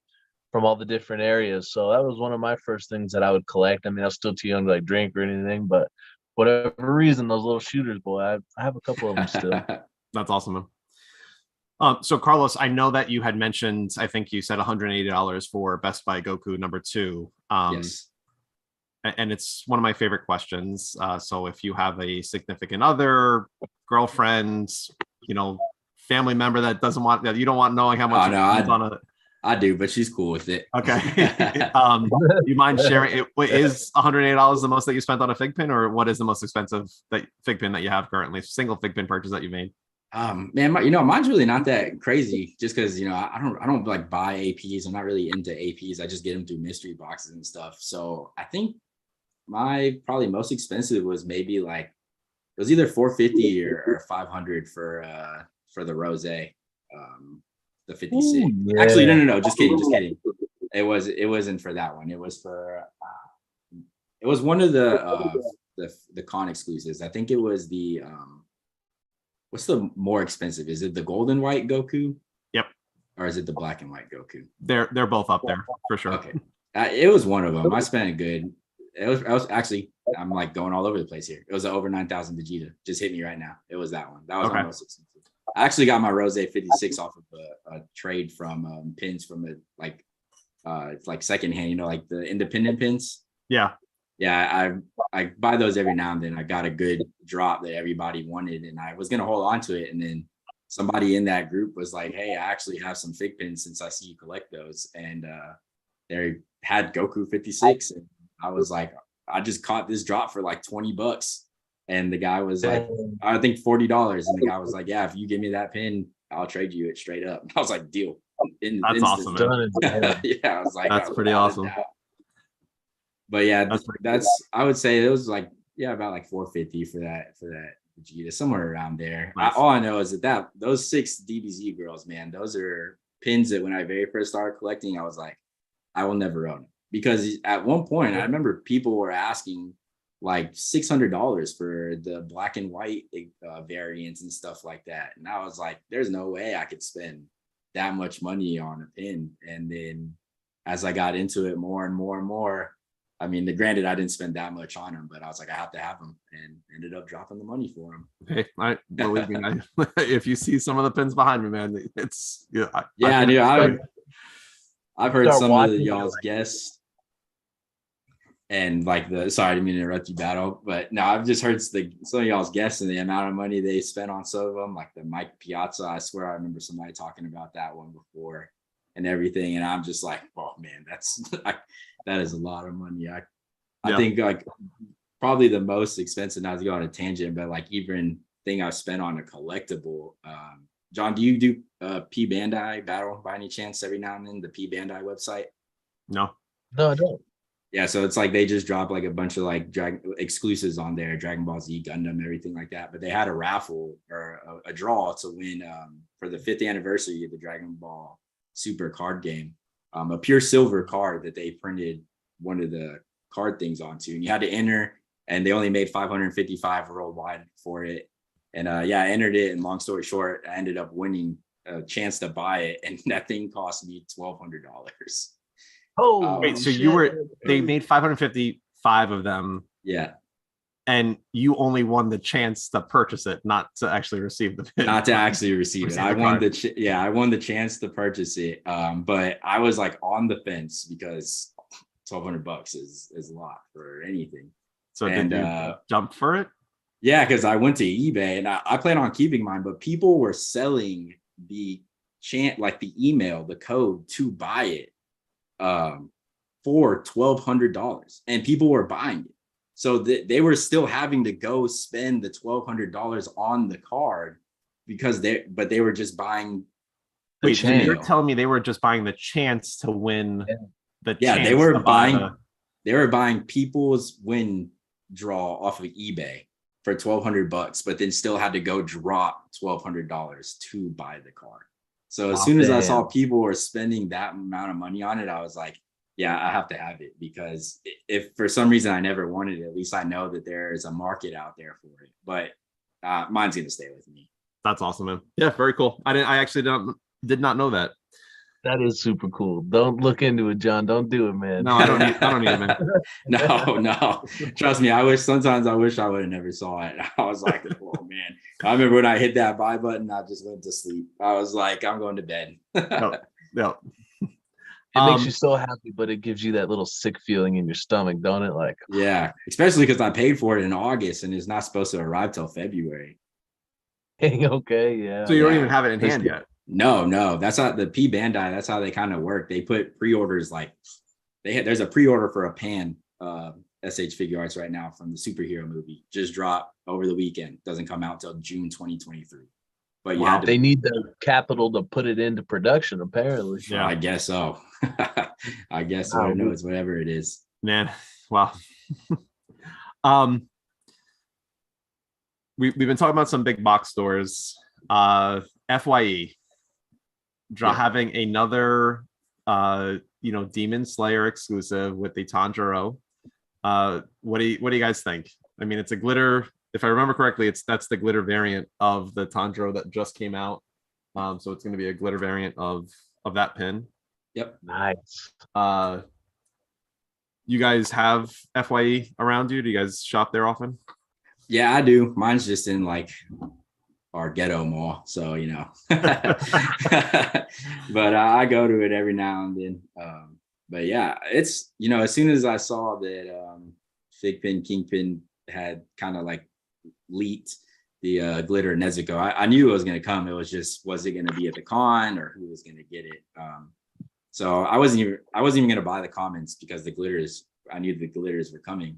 from all the different areas. So that was one of my first things that I would collect. I mean, I was still too young to like drink or anything, but whatever reason, those little shooters, boy, I have a couple of them still. That's awesome, man. So Carlos, I know that you had mentioned, I think you said $180 for Best Buy Goku number 2. Yes. and it's one of my favorite questions. So if you have a significant other, girlfriend, family member that you don't want knowing how much I do, but she's cool with it. Okay. You mind sharing it? Is $108 the most that you spent on a FiGPiN, or what is the most expensive FiGPiN that you have currently? Single FiGPiN purchase that you made? Man, mine's really not that crazy, just because I don't like buy APs. I'm not really into APs. I just get them through mystery boxes and stuff. So I think my probably most expensive was maybe like, it was either 450 or 500 for the rose, the 56. Ooh, yeah. Actually, no, just kidding. It wasn't for that one. It was for it was one of the con exclusives. I think it was the what's the more expensive? Is it the gold and white Goku? Yep. Or is it the black and white Goku? They're both up there for sure. Okay. It was one of them. I spent a good. I was actually, I'm like going all over the place here. It was an over 9,000 Vegeta. Just hit me right now. It was that one. That was my most expensive. I actually got my Rose 56 off of a trade from pins from it's like secondhand, like the independent pins. Yeah. Yeah, I buy those every now and then. I got a good drop that everybody wanted, and I was gonna hold on to it. And then somebody in that group was like, "Hey, I actually have some FiGPiNs since I see you collect those." And they had Goku 56, and I was like, I just caught this drop for like $20. And the guy was like, I think $40. And the guy was like, yeah, if you give me that pin, I'll trade you it straight up. And I was like, deal. That's awesome, man. Yeah, I was like, that's pretty awesome. But yeah, I would say it was like, about like 450 for that Vegeta, somewhere around there. Nice. All I know is that those 6 DBZ girls, man, those are pins that when I very first started collecting, I was like, I will never own it. Because at one point, I remember people were asking like $600 for the black and white variants and stuff like that. And I was like, there's no way I could spend that much money on a pin. And then as I got into it more and more and more, I mean, granted, I didn't spend that much on them, but I was like, I have to have them, and ended up dropping the money for them. Hey, I believe me. If you see some of the pins behind me, man, it's I've heard some of y'all's guests. And like sorry, I didn't mean to interrupt you, Battle, but no, I've just heard some of y'all's guests and the amount of money they spent on some of them, like the Mike Piazza. I swear I remember somebody talking about that one before and everything. And I'm just like, oh man, that is a lot of money. I think like probably the most expensive, not to go on a tangent, but like even thing I've spent on a collectible. John, do you do P Bandai Battle by any chance every now and then, the P Bandai website? No, I don't. Yeah, so it's like they just drop like a bunch of like exclusives on there, Dragon Ball Z, Gundam, everything like that. But they had a raffle or a draw to win for the 5th anniversary of the Dragon Ball Super card game, a pure silver card that they printed one of the card things onto, and you had to enter, and they only made 555 worldwide for it. And I entered it, and long story short, I ended up winning a chance to buy it, and that thing cost me $1,200. Oh, wait, so they made 555 of them. Yeah. And you only won the chance to purchase it, not to actually receive the pin. Not to actually receive it. I won the chance to purchase it. But I was like on the fence because $1,200 is a lot for anything. So did you jump for it? Yeah, because I went to eBay and I plan on keeping mine, but people were selling the email, the code to buy it. For $1,200, and people were buying it, so they were still having to go spend the $1,200 on the card because they were just buying. Wait, so you're telling me they were just buying the chance to win? They were buying people's win draw off of eBay for $1,200, but then still had to go drop $1,200 to buy the card. So as soon as I saw people were spending that amount of money on it, I was like, yeah, I have to have it, because if for some reason I never wanted it, at least I know that there is a market out there for it. But mine's going to stay with me. That's awesome, man. Yeah, very cool. I actually did not know that. That is super cool. Don't look into it, John. Don't do it, man. No, I don't need it, man. No. Trust me, I wish I would have never saw it. I was like, oh man. I remember when I hit that buy button, I just went to sleep. I was like, I'm going to bed. No. It makes you so happy, but it gives you that little sick feeling in your stomach, don't it? Like, Yeah, especially because I paid for it in August and it's not supposed to arrive till February. okay, yeah. So you don't Yeah. even have it in hand yet. No, that's how the P Bandai. That's how they kind of work. They put pre-orders like there's a pre-order for a pan SH Figure Arts right now from the superhero movie. Just dropped over the weekend. Doesn't come out till June 2023. But you had to. They need the capital to put it into production, apparently. Yeah, I guess so. I guess so. Wow. Who knows? Whatever it is. Man, wow. um, we've been talking about some big box stores. FYE having another Demon Slayer exclusive with the Tanjiro. What do you guys think? I mean, it's a glitter. If I remember correctly, that's the glitter variant of the Tanjiro that just came out. So it's going to be a glitter variant of that pin. Yep. Nice. You guys have FYE around you? Do you guys shop there often? Yeah, I do. Mine's just in like our ghetto mall, so but I go to it every now and then. But yeah, it's as soon as I saw that FiGPiN Kingpin had kind of like leaked the glitter Nezuko, I knew it was going to come. It was just, was it going to be at the con or who was going to get it? So I wasn't even going to buy the commons because I knew the glitters were coming.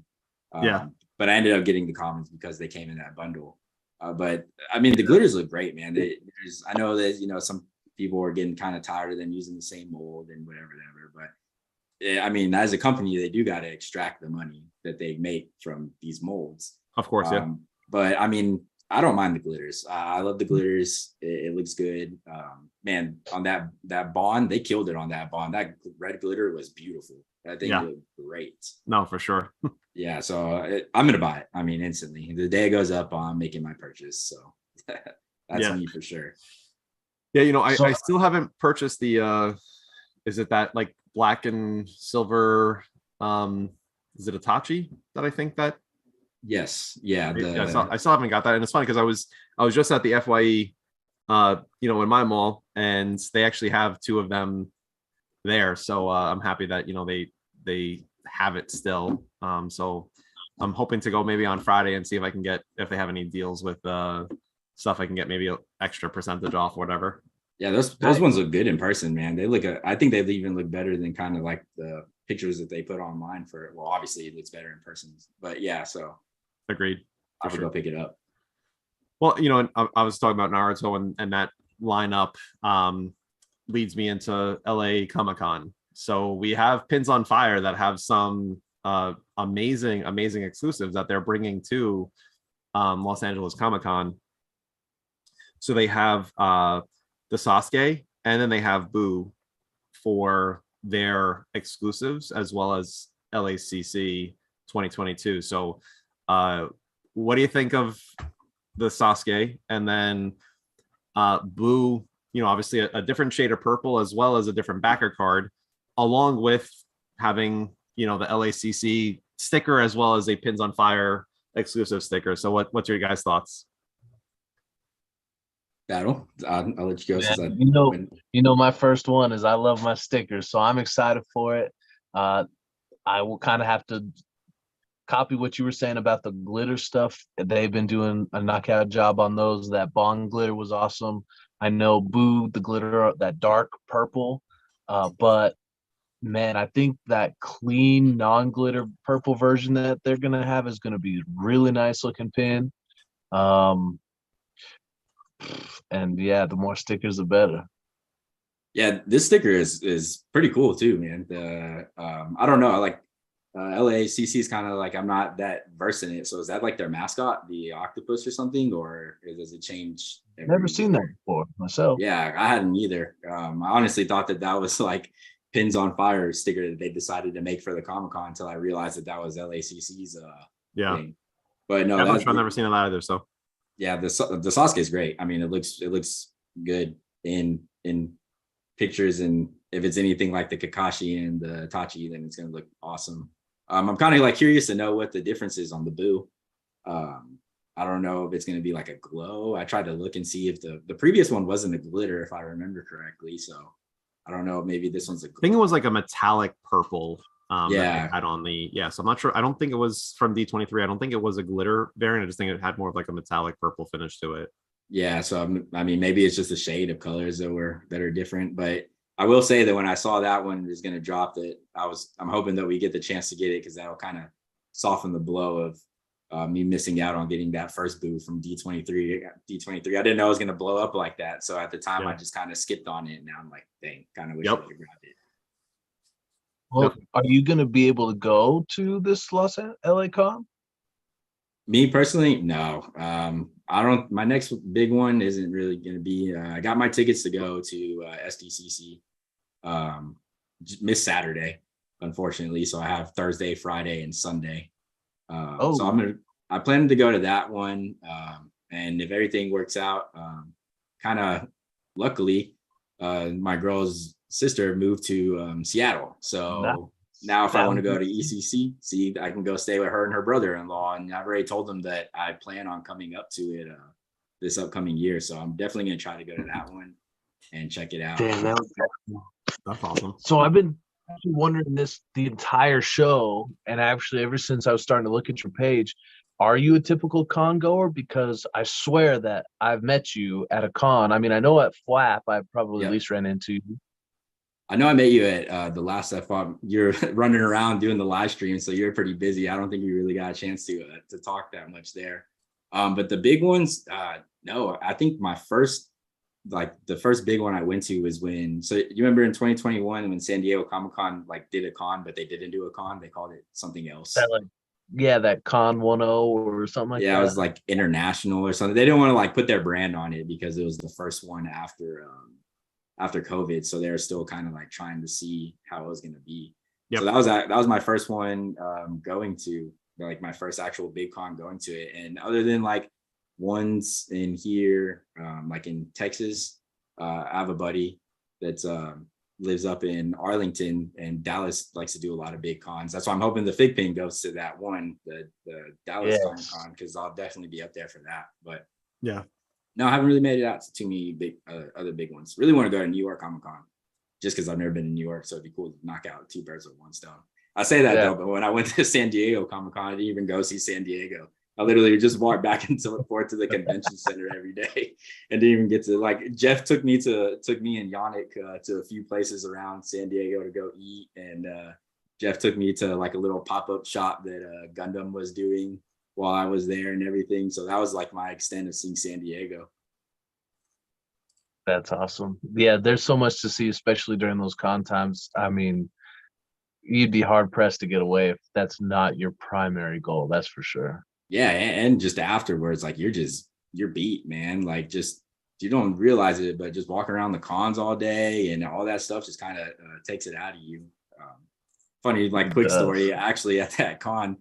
But I ended up getting the commons because they came in that bundle. But I mean, the glitters look great, man. I know that some people are getting kind of tired of them using the same mold and whatever. But I mean, as a company, they do got to extract the money that they make from these molds. Of course, yeah. But I mean, I don't mind the glitters. I love the glitters. It looks good. Man, on that bond, they killed it on that bond. That red glitter was beautiful. I think it looked great. No, for sure. Yeah, so I'm gonna buy it. I mean, instantly. The day it goes up, I'm making my purchase. So that's me for sure. Yeah, I still haven't purchased the. Is it that like black and silver? Is it Itachi that I think that? Yes. Yeah. I still haven't got that, and it's funny because I was just at the FYE, in my mall, and they actually have two of them there. So I'm happy that they have it still. So I'm hoping to go maybe on Friday and see if I can get, if they have any deals with stuff I can get maybe an extra percentage off, whatever. Yeah, those ones look good in person, man. I think they even look better than kind of like the pictures that they put online for it. Well, obviously it looks better in person, but yeah, so agreed. I would go pick it up. Well, I was talking about Naruto and that lineup leads me into LA Comic-Con. So we have Pins on Fire that have some amazing exclusives that they're bringing to Los Angeles Comic-Con. So they have the Sasuke, and then they have Boo for their exclusives, as well as LACC 2022. So what do you think of the Sasuke? And then Boo, obviously a different shade of purple, as well as a different backer card, along with having the LACC sticker, as well as a Pins on Fire exclusive sticker. So what's your guys' thoughts? Battle. I'll let you go. Yeah, my first one is I love my stickers, so I'm excited for it. I will kind of have to copy what you were saying about the glitter stuff. They've been doing a knockout job on those. That Bond glitter was awesome. I know Boo, the glitter, that dark purple, but man, I think that clean non-glitter purple version that they're gonna have is gonna be really nice looking pin. And yeah, the more stickers, the better. Yeah, this sticker is pretty cool too, man. I don't know, like LACC is kind of like, I'm not that versed in it. So is that like their mascot, the octopus or something, or does it change? Never seen that before myself. Yeah, I hadn't either. I honestly thought that was like Pins on Fire sticker that they decided to make for the Comic-Con until I realized that was LACC's thing. But no, I've never seen that either. So yeah, the Sasuke is great. I mean, it looks good in pictures, and if it's anything like the Kakashi and the Itachi, then it's gonna look awesome. I'm kind of like curious to know what the difference is on the Boo. I don't know if it's gonna be like a glow. I tried to look and see if the previous one wasn't a glitter, if I remember correctly. So I don't know, maybe this one's I think it was like a metallic purple. That Yeah. they had on the so I'm not sure. I don't think it was from D23. I don't think it was a glitter variant. I just think it had more of like a metallic purple finish to it. Yeah, so I mean, maybe it's just a shade of colors that are different, but I will say that when I saw that one was going to drop, that I'm hoping that we get the chance to get it, because that'll kind of soften the blow of me missing out on getting that first booth from D23. I didn't know it was going to blow up like that, so at the time I just kind of skipped on it. Now I'm like, dang, kind of wish I could grab it. Well, are you going to be able to go to this LA Con? Me personally, no. I don't. My next big one isn't really going to be. I got my tickets to go to SDCC. Missed Saturday, unfortunately. So I have Thursday, Friday, and Sunday. So I plan to go to that one. And if everything works out, kind of luckily, my girl's sister moved to Seattle. So now if I want to go to ECC, see, I can go stay with her and her brother-in-law. And I've already told them that I plan on coming up to it this upcoming year. So I'm definitely going to try to go to that one and check it out. Damn, that's awesome. So I've been wondering this the entire show, and actually ever since I was starting to look at your page. Are you a typical con goer? Because I swear that I've met you at a con. I mean, I know at Flap I probably at least ran into you. I know I met you at the last FOP. You're running around doing the live stream, so you're pretty busy. I don't think we really got a chance to talk that much there. But the big ones, no. I think the first big one I went to was so you remember in 2021 when San Diego Comic-Con did a con, but they didn't do a con. They called it something else. That Con 10 or something like that. Yeah, it was like international or something. They didn't want to put their brand on it because it was the first one after COVID. So they're still kind of trying to see how it was going to be. Yep. So that was my first one going to my first actual big con going to it. And other than ones in here, in Texas, I have a buddy that's lives up in Arlington, and Dallas likes to do a lot of big cons. That's why I'm hoping the FiGPiN goes to that one, the Dallas Comic Con, because I'll definitely be up there for that. But yeah, no, I haven't really made it out to too many big other big ones. Really want to go to New York Comic Con, just because I've never been to New York, so it'd be cool to knock out two birds with one stone. I say that though, but when I went to San Diego Comic Con, I didn't even go see San Diego. I literally just walked back and forth to the convention center every day, and didn't even get to Jeff took me and Yannick to a few places around San Diego to go eat, and Jeff took me to a little pop-up shop that Gundam was doing while I was there and everything. So that was my extent of seeing San Diego. That's awesome. Yeah, there's so much to see, especially during those con times. I mean, you'd be hard pressed to get away if that's not your primary goal. That's for sure. Yeah, and just afterwards, you're beat, man. Just you don't realize it, but just walking around the cons all day and all that stuff just kind of takes it out of you. Funny, quick story. Actually, at that con,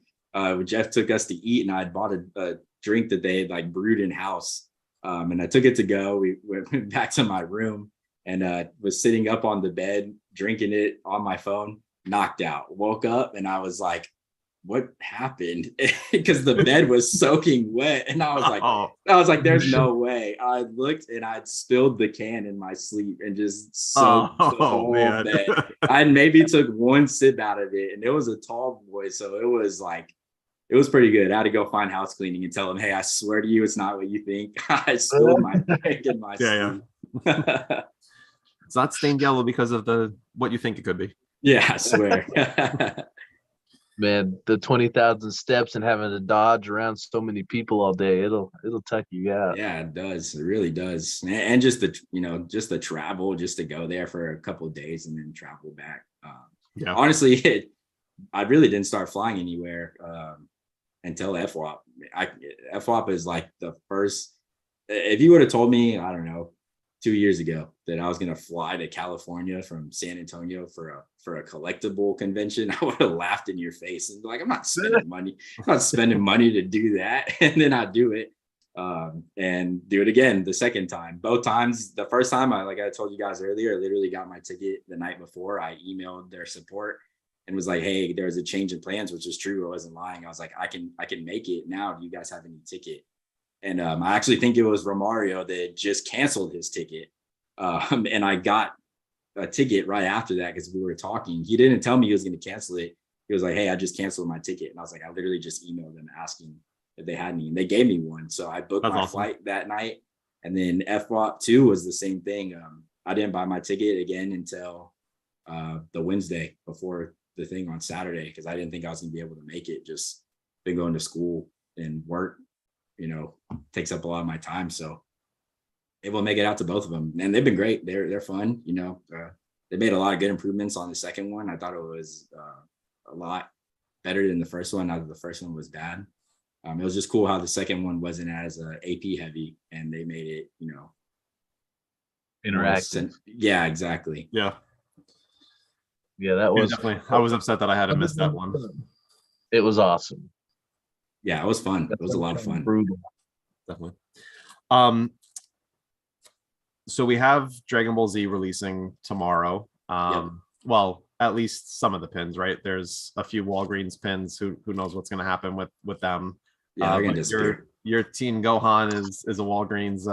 Jeff took us to eat, and I had bought a drink that they had brewed in house, and I took it to go. We went back to my room and was sitting up on the bed drinking it on my phone. Knocked out. Woke up, and I was like, what happened? Because the bed was soaking wet, and I was like, there's no way. I looked, and I'd spilled the can in my sleep and just soaked the whole bed. I maybe took one sip out of it, and it was a tall boy, so it was pretty good. I had to go find house cleaning and tell him, hey, I swear to you, it's not what you think. I spilled my drink in my sleep. Yeah. It's not stained yellow because of what you think it could be. Yeah, I swear. Man, the 20,000 steps and having to dodge around so many people all day, it'll tuck you out. Yeah, it does. It really does. And just the travel, just to go there for a couple of days and then travel back. Honestly, I really didn't start flying anywhere until FWAP. FWAP is the first. If you would have told me, I don't know, 2 years ago that I was going to fly to California from San Antonio for a collectible convention, I would have laughed in your face and be like, I'm not spending money. I'm not spending money to do that. And then I do it and do it again the second time. Both times, the first time, I told you guys earlier, I literally got my ticket the night before. I emailed their support and was like, hey, there's a change in plans, which is true. I wasn't lying. I was like, I can make it now. Do you guys have any ticket? And I actually think it was Romario that just canceled his ticket. And I got a ticket right after that because we were talking. He didn't tell me he was going to cancel it. He was like, "Hey, I just canceled my ticket," and I was like, I literally just emailed them asking if they had any, and they gave me one. So I booked my flight that night, and then FWAP 2 was the same thing. I didn't buy my ticket again until the Wednesday before the thing on Saturday because I didn't think I was going to be able to make it. Just been going to school and work, takes up a lot of my time. So able to make it out to both of them, and they've been great. They're fun. They made a lot of good improvements on the second one. I thought it was a lot better than the first one. Now that the first one was bad, it was just cool how the second one wasn't as AP heavy, and they made it, interactive. Yeah, exactly. Yeah, that was definitely. I was upset that I had to miss that one. It was awesome. Yeah, it was fun. It was a lot of fun. Brutal. Definitely. So we have Dragon Ball Z releasing tomorrow. Well, at least some of the pins, right? There's a few Walgreens pins. Who knows what's going to happen with them? Yeah, they're gonna disappear. Your Teen Gohan is a Walgreens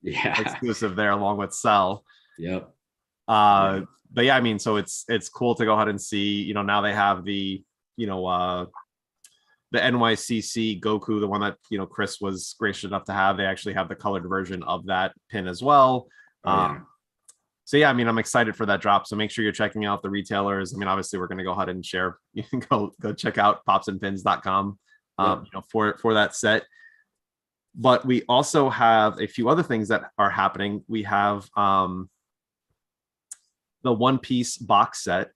exclusive there, along with Cell. Yep. But yeah, I mean, so it's cool to go ahead and see. Now they have the the NYCC Goku, the one that Chris was gracious enough to have. They actually have the colored version of that pin as well. So yeah, I mean, I'm excited for that drop. So make sure you're checking out the retailers. I mean, obviously, we're going to go ahead and share. You can go check out popsandpins.com for that set. But we also have a few other things that are happening. We have the One Piece box set.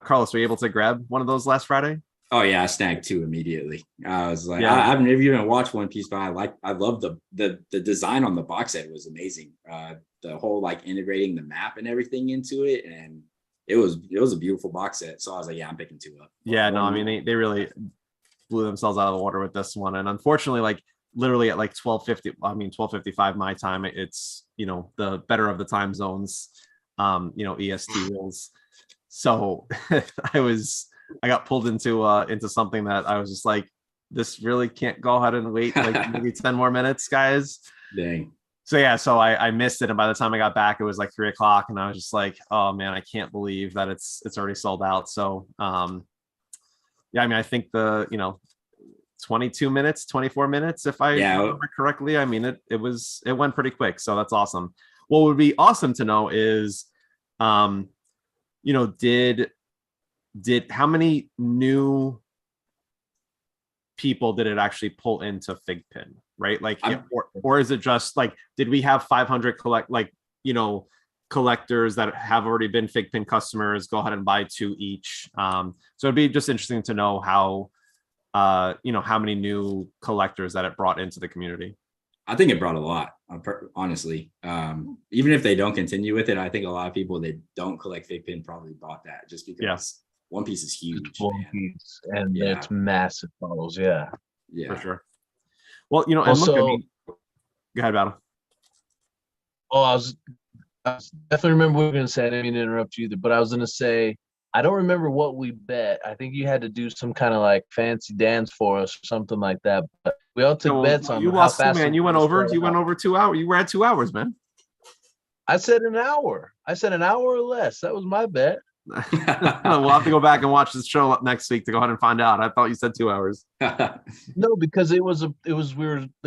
Carlos, were you able to grab one of those last Friday? Oh yeah, I snagged 2 immediately. I was like, I've never even watched One Piece, but I love the design on the box set. Was amazing. The whole integrating the map and everything into it, and it was a beautiful box set. So I was like, I'm picking 2 up. Yeah, no, I mean they really blew themselves out of the water with this one, and unfortunately, literally at 12:50, 12:55 my time, it's the better of the time zones, EST rules. So I got pulled into something that I was just like, this really can't go ahead and wait maybe 10 more minutes, guys. Dang. So yeah, so I missed it, and by the time I got back, it was 3:00, and I was just like, oh man, I can't believe that it's already sold out. So yeah, I mean, I think the 22 minutes, 24 minutes, if I remember correctly. I mean, it went pretty quick, so that's awesome. What would be awesome to know is, did how many new people did it actually pull into FiGPiN, right? Or is it just did we have 500 collectors that have already been FiGPiN customers go ahead and buy 2 each? So it'd be just interesting to know how many new collectors that it brought into the community. I think it brought a lot, honestly. Even if they don't continue with it, I think a lot of people that don't collect FiGPiN probably bought that just because One Piece is huge. One Piece, and it's massive follows. Yeah, for sure. Well, and look, I mean, go ahead, Battle. Oh, I was definitely remember what we were going to say. I didn't mean to interrupt you either, but I was going to say, I don't remember what we bet. I think you had to do some kind of fancy dance for us or something like that. But we all took bets on you how lost, fast. Man, you went over. You went over 2 hours. You were at 2 hours, man. I said an hour. I said an hour or less. That was my bet. We'll have to go back and watch this show up next week to go ahead and find out. I thought you said 2 hours. No, because the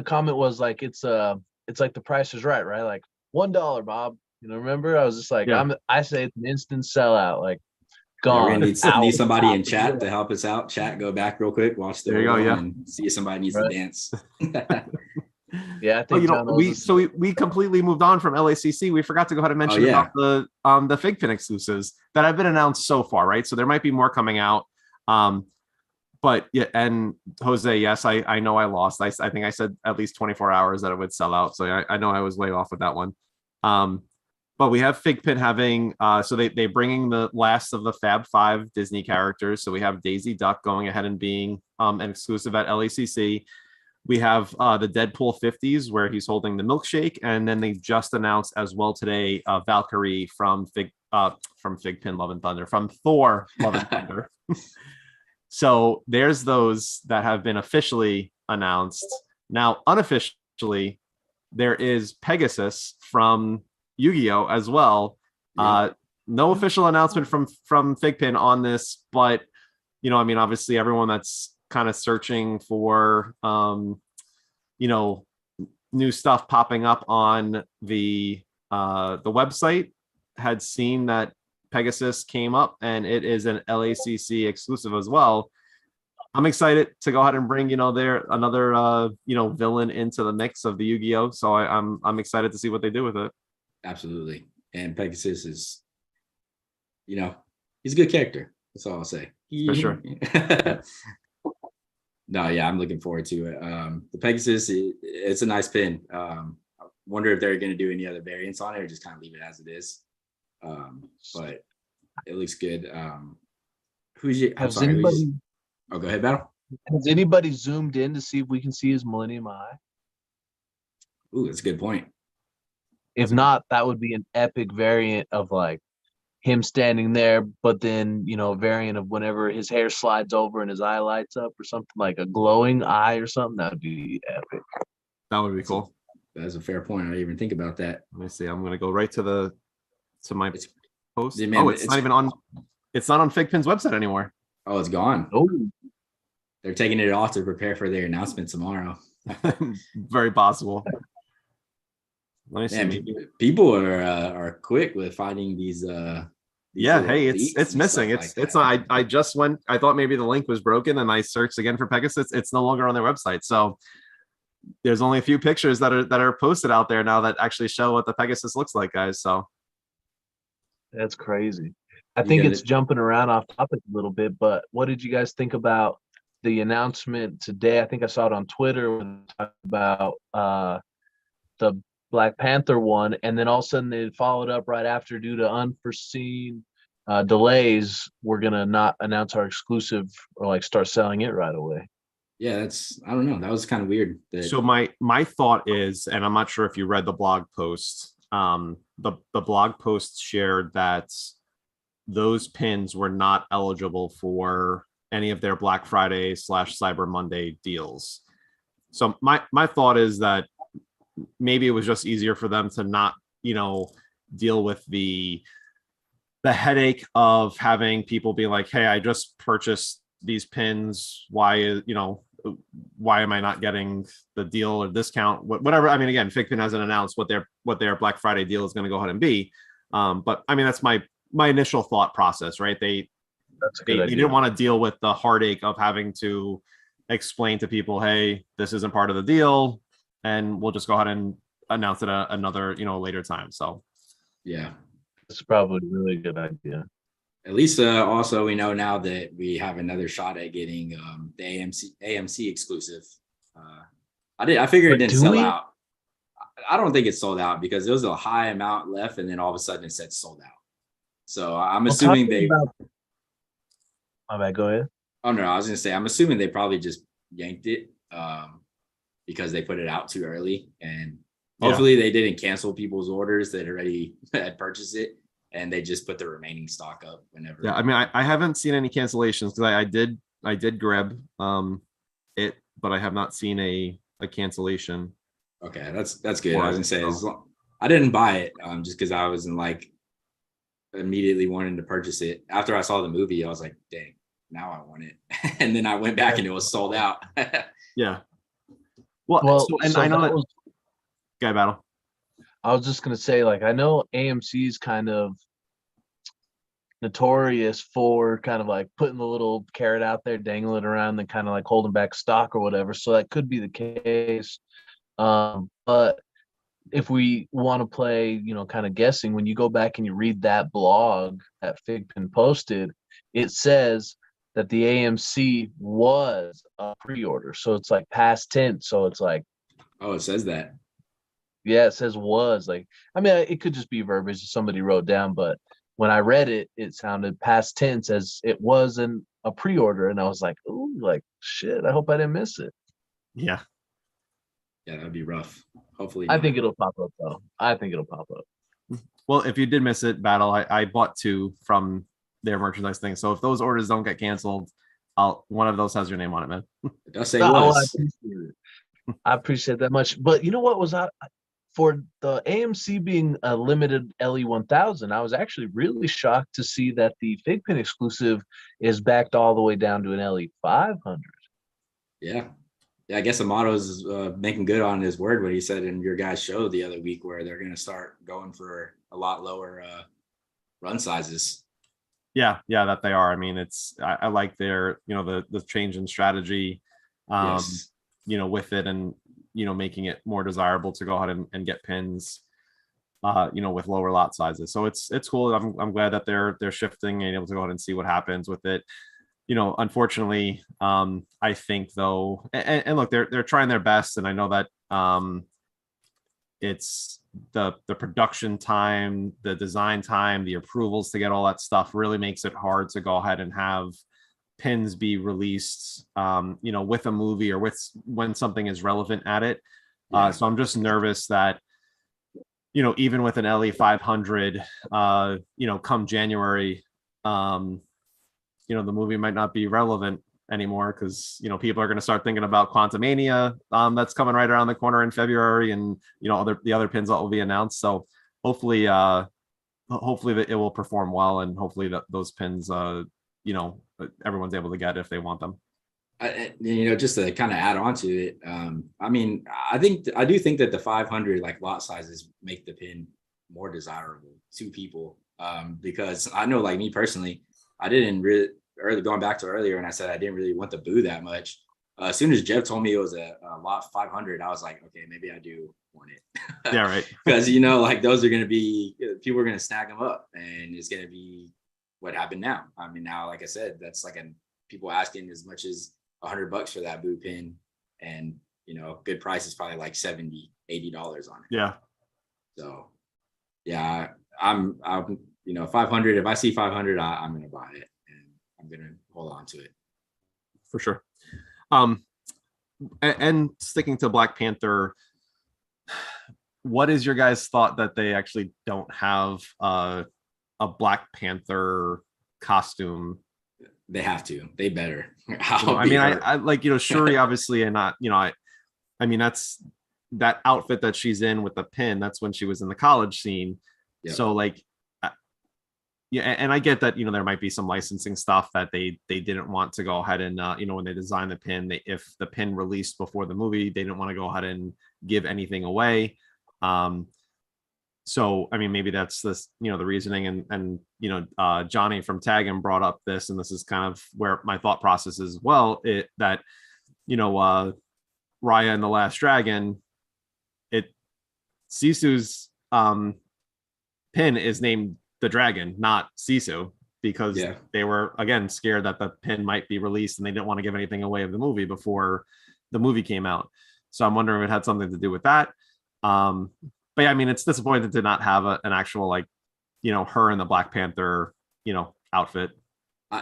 comment was it's like The Price is Right, right? $1, Bob. Remember? I was just I say it's an instant sellout. Gone. We're gonna need somebody in chat to help us out. Chat, go back real quick, watch the and see if somebody needs to dance. Yeah, I think we completely moved on from LACC. We forgot to go ahead and mention about the FiGPiN exclusives that have been announced so far, right? So there might be more coming out. But yeah, and Jose, yes, I know I lost. I think I said at least 24 hours that it would sell out. So I know I was way off with that one. But we have FiGPiN having so they bringing the last of the Fab 5 Disney characters. So we have Daisy Duck going ahead and being an exclusive at LACC. We have the Deadpool 50s where he's holding the milkshake, and then they just announced as well today Valkyrie from FiGPiN Love and Thunder, from Thor Love and Thunder. So there's those that have been officially announced. Now, unofficially, there is Pegasus from Yu-Gi-Oh as well. no official announcement from FiGPiN on this, but you know, I mean, obviously everyone that's kind of searching for you know, new stuff popping up on the website had seen that Pegasus came up, and it is an LACC exclusive as well. I'm excited to go ahead and bring, you know, another you know, villain into the mix of the Yu-Gi-Oh. So I'm excited to see what they do with it. Absolutely. And Pegasus is, you know, he's a good character. That's all I'll say. For sure. No, yeah, I'm looking forward to it. The Pegasus, it's a nice pin. I wonder if they're going to do any other variants on it or just kind of leave it as it is. But it looks good. I'm sorry. Oh, go ahead, Battle. Has anybody zoomed in to see if we can see his Millennium Eye? Ooh, that's a good point. If not, that would be an epic variant of like him standing there, but then, you know, a variant of whenever his hair slides over and his eye lights up or something, like a glowing eye or something. That would be epic. That would be cool. That's a fair point. I didn't even think about that. Let me see. I'm going to go right to my post. Man, oh, it's not even on. It's not on FiGPiN's website anymore. Oh, it's gone. Oh, they're taking it off to prepare for their announcement tomorrow. Very possible. Let me see. Man, people are quick with finding these. Yeah, hey, it's missing. It's not. I just went. I thought maybe the link was broken, and I searched again for Pegasus. It's no longer on their website. So there's only a few pictures that are posted out there now that actually show what the Pegasus looks like, guys. So that's crazy. I think it's jumping around off topic a little bit, but what did you guys think about the announcement today? I think I saw it on Twitter when they talked about the Black Panther one, and then all of a sudden they followed up right after due to unforeseen delays. We're gonna not announce our exclusive or like start selling it right away. Yeah, I don't know. That was kind of weird. So my thought is, and I'm not sure if you read the blog post. The blog post shared that those pins were not eligible for any of their Black Friday / Cyber Monday deals. So my thought is that maybe it was just easier for them to not, you know, deal with the headache of having people be like, hey, I just purchased these pins. Why am I not getting the deal or discount? Whatever. I mean, again, FiGPiN hasn't announced what their Black Friday deal is going to go ahead and be. But I mean, that's my initial thought process, right? They didn't want to deal with the heartache of having to explain to people, hey, this isn't part of the deal, and we'll just go ahead and announce it another, you know, later time. So yeah, it's probably a really good idea. At least also we know now that we have another shot at getting the AMC exclusive. I figured it didn't sell out. I don't think it sold out because there was a high amount left, and then all of a sudden it said sold out. So I'm assuming My bad, go ahead. Oh no, I was gonna say I'm assuming they probably just yanked it because they put it out too early, and hopefully they didn't cancel people's orders that already had purchased it, and they just put the remaining stock up whenever. Yeah, I mean, I haven't seen any cancellations because I did grab it, but I have not seen a cancellation. Okay, that's good. I was gonna say I didn't buy it just because I wasn't like immediately wanting to purchase it. After I saw the movie, I was like, dang, now I want it. And then I went back and it was sold out. Yeah. Well, I know that Guy Battle. I was just gonna say, like, I know AMC is kind of notorious for kind of like putting the little carrot out there, dangling it around, and kind of like holding back stock or whatever. So that could be the case. But if we want to play, you know, kind of guessing, when you go back and you read that blog that FiGPiN posted, it says that the AMC was a pre-order. So it's like past tense. So it's like, oh, it says that. Yeah, it says was. Like, I mean, it could just be verbiage somebody wrote down, but when I read it, it sounded past tense as it wasn't a pre-order. And I was like, ooh, like, shit, I hope I didn't miss it. Yeah. Yeah, that'd be rough. Hopefully I think it'll pop up, though. I think it'll pop up. Well, if you did miss it, Battle, I bought 2 from their merchandise thing. So if those orders don't get canceled, one of those has your name on it, man. It does say was. I appreciate it. I appreciate that much. But you know what was for the AMC being a limited LE1000, I was actually really shocked to see that the FiGPiN exclusive is backed all the way down to an LE500. Yeah. Yeah, I guess Amato's making good on his word, what he said in your guys' show the other week, where they're going to start going for a lot lower run sizes. Yeah, that they are. I mean, I like their, the change in strategy, Yes. with it, and making it more desirable to go ahead and get pins, with lower lot sizes. So it's cool. I'm glad that they're shifting and able to go ahead and see what happens with it. Unfortunately, I think though, and look, they're trying their best, and I know that it's the production time, the design time, the approvals to get all that stuff really makes it hard to go ahead and have pins be released, with a movie or with when something is relevant at it. Yeah. So I'm just nervous that, even with an LE500, come January, the movie might not be relevant anymore, because people are going to start thinking about Quantumania, that's coming right around the corner in February, and the other pins that will be announced. So hopefully that it will perform well, and hopefully that those pins everyone's able to get if they want them. Just to kind of add on to it, I mean, I do think that the 500 like lot sizes make the pin more desirable to people, because I know, like me personally, I didn't really going back to earlier, and I said I didn't really want the boo that much. As soon as Jeff told me it was a lot 500, I was like, okay, maybe I do want it. Yeah, right. Because like those are going to be, people are going to snag them up, and it's going to be what happened now. I mean, now, like I said, that's like people asking as much as $100 for that boo pin, and good price is probably like $70-$80 on it. Yeah. So yeah, I'm 500. If I see 500, I'm gonna buy it, and I'm gonna hold on to it for sure. And sticking to Black Panther, what is your guys' thought that they actually don't have a Black Panther costume? They have to. They better. I mean, I like, Shuri obviously, and not, I mean, that's that outfit that she's in with the pin. That's when she was in the college scene. Yep. So like, yeah, and I get that, there might be some licensing stuff that they didn't want to go ahead and, when they designed the pin, if the pin released before the movie, they didn't want to go ahead and give anything away. So, I mean, maybe that's this, the reasoning, and Johnny from Tagging brought up this, and this is kind of where my thought process is, well, that, Raya and the Last Dragon, Sisu's pin is named the dragon, not Sisu, because they were, again, scared that the pin might be released, and they didn't want to give anything away of the movie before the movie came out. So I'm wondering if it had something to do with that. But yeah, I mean, it's disappointing to not have an actual, like, her in the Black Panther, outfit.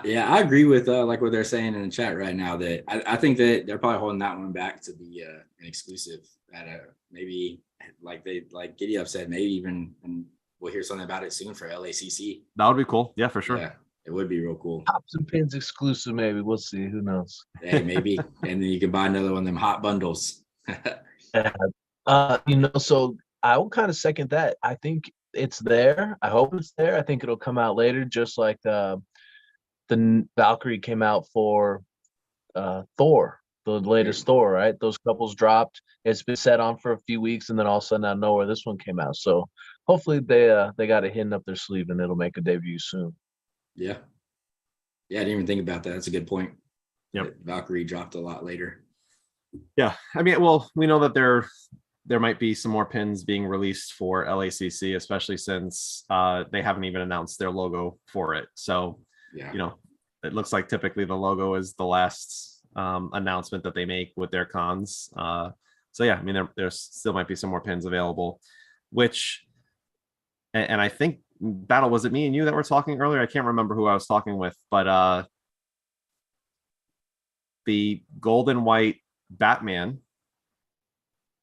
Yeah, I agree with like what they're saying in the chat right now, that I think that they're probably holding that one back to be an exclusive at maybe like Giddy Up said, maybe even, and we'll hear something about it soon for LACC. That would be cool. Yeah, for sure. Yeah, it would be real cool. Pops and Pins exclusive, maybe. We'll see. Who knows? Hey, maybe. And then you can buy another one of them hot bundles. So I will kind of second that. I think it's there. I hope it's there. I think it'll come out later, just like the Valkyrie came out for Thor, the latest Thor, right? Those couples dropped. It's been set on for a few weeks, and then all of a sudden out of nowhere, this one came out. So hopefully they got it hidden up their sleeve, and it'll make a debut soon. Yeah. Yeah, I didn't even think about that. That's a good point. Yep. Valkyrie dropped a lot later. Yeah. I mean, well, we know that there might be some more pins being released for LACC, especially since they haven't even announced their logo for it. So, it looks like typically the logo is the last announcement that they make with their cons. So yeah, I mean, there still might be some more pins available, which, and I think, Battle, was it me and you that were talking earlier? I can't remember who I was talking with, but the gold and white Batman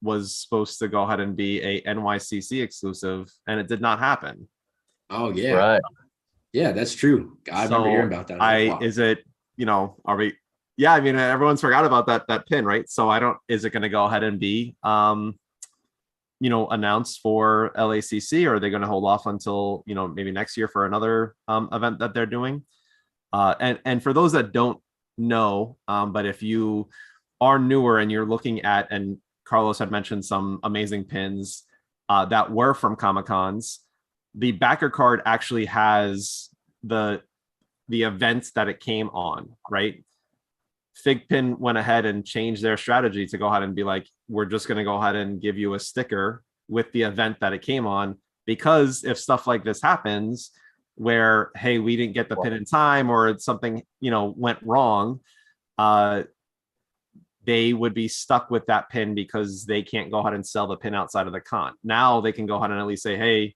was supposed to go ahead and be a NYCC exclusive, and it did not happen. Oh yeah, right. Yeah, that's true. I remember hearing about that. Is it, are we? Yeah, I mean, everyone's forgot about that pin, right? So is it going to go ahead and be announced for LACC, or are they going to hold off until maybe next year for another event that they're doing? And for those that don't know, but if you are newer and you're looking at, and Carlos had mentioned some amazing pins that were from Comic-Cons, the backer card actually has the events that it came on, right? FiGPiN went ahead and changed their strategy to go ahead and be like, we're just going to go ahead and give you a sticker with the event that it came on, because if stuff like this happens where, hey, we didn't get the pin in time, or something went wrong, they would be stuck with that pin because they can't go ahead and sell the pin outside of the con. Now they can go ahead and at least say, hey,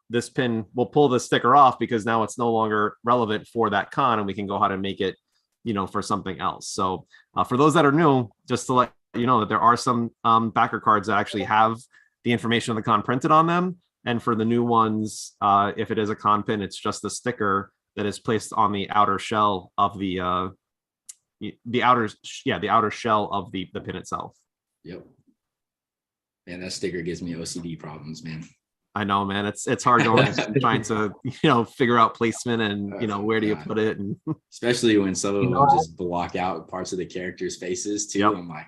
this pin, we'll pull the sticker off because now it's no longer relevant for that con, and we can go ahead and make it for something else. So for those that are new, just to let you know that there are some backer cards that actually have the information of the con printed on them. And for the new ones, if it is a con pin, it's just a sticker that is placed on the outer shell of the outer shell of the pin itself. Yep. Man, that sticker gives me OCD problems, man. I know, man. It's hard going and trying to figure out placement and where do you put it, and especially when some of them just block out parts of the characters' faces too. Yep. I'm like,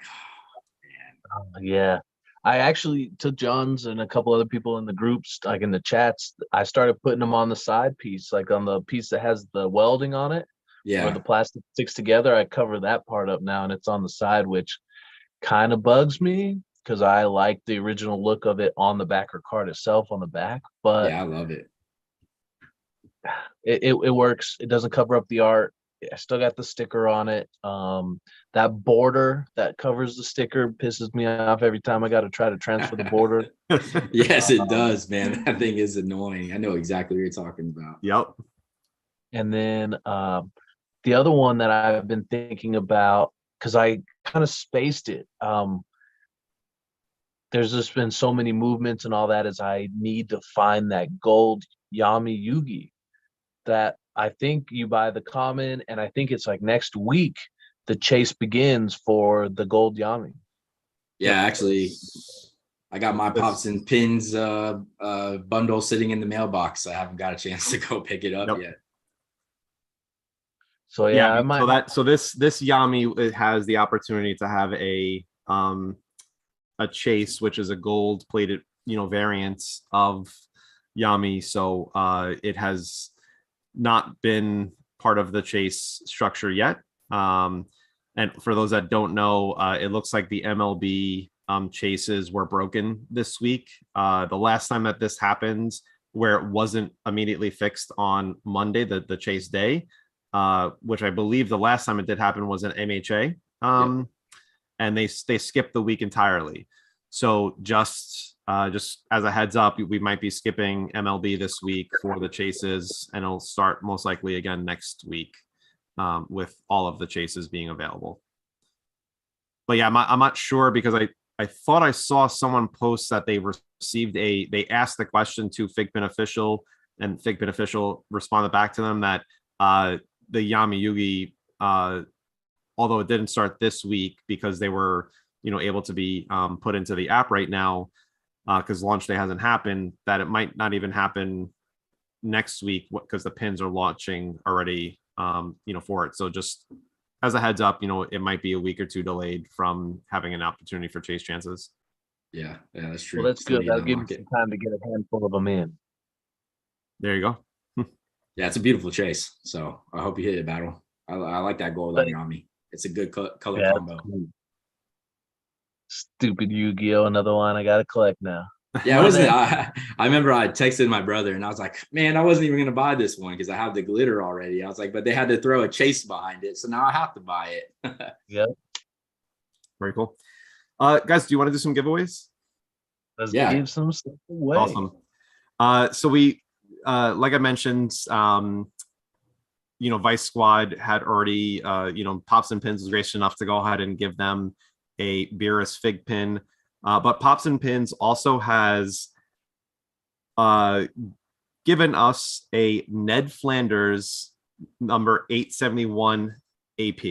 oh, man. Yeah. I actually took John's and a couple other people in the groups, like in the chats. I started putting them on the side piece, like on the piece that has the welding on it, where the plastic sticks together. I cover that part up now, and it's on the side, which kind of bugs me, because I like the original look of it on the backer card itself on the back. But yeah, I love it. It works. It doesn't cover up the art. I still got the sticker on it. That border that covers the sticker pisses me off every time I got to try to transfer the border. Yes, it does, man. That thing is annoying. I know exactly what you're talking about. Yep. And then the other one that I've been thinking about, because I kind of spaced it. There's just been so many movements and all that, as I need to find that gold Yami Yugi that I think you buy the common, and I think it's like next week the chase begins for the gold Yami. Yeah, actually, I got my Pops and Pins bundle sitting in the mailbox. I haven't got a chance to go pick it up yet. So yeah, I might. So this Yami, it has the opportunity to have a chase, which is a gold plated variant of Yami. So it has not been part of the chase structure yet. And for those that don't know, it looks like the MLB chases were broken this week. The last time that this happened, where it wasn't immediately fixed on Monday, the chase day, which I believe the last time it did happen was an MHA. And they skipped the week entirely. So just as a heads up, we might be skipping MLB this week for the chases, and it'll start most likely again next week with all of the chases being available. But yeah, I'm not sure, because I thought I saw someone post that they received they asked the question to FiGPiN official, and FiGPiN official responded back to them that the Yami Yugi, although it didn't start this week because they were able to be put into the app right now, because launch day hasn't happened, that it might not even happen next week because the pins are launching already for it. So just as a heads up, it might be a week or two delayed from having an opportunity for chase chances. Yeah, that's true. Well, that's good. That'll give me some time to get a handful of them in. There you go. Yeah, it's a beautiful chase. So I hope you hit it, Battle. I like that gold on Yami. It's a good color combo. Cool. Stupid Yu-Gi-Oh! Another one I gotta collect now. Yeah, I remember I texted my brother and I was like, man, I wasn't even gonna buy this one because I have the glitter already. I was like, but they had to throw a chase behind it, so now I have to buy it. Yep. Very cool. Guys, do you want to do some giveaways? Let's give some stuff away. Awesome. So we like I mentioned, Vice Squad had already Pops and Pins was gracious enough to go ahead and give them a Beerus FiGPiN. But Pops and Pins also has given us a Ned Flanders number 871 AP.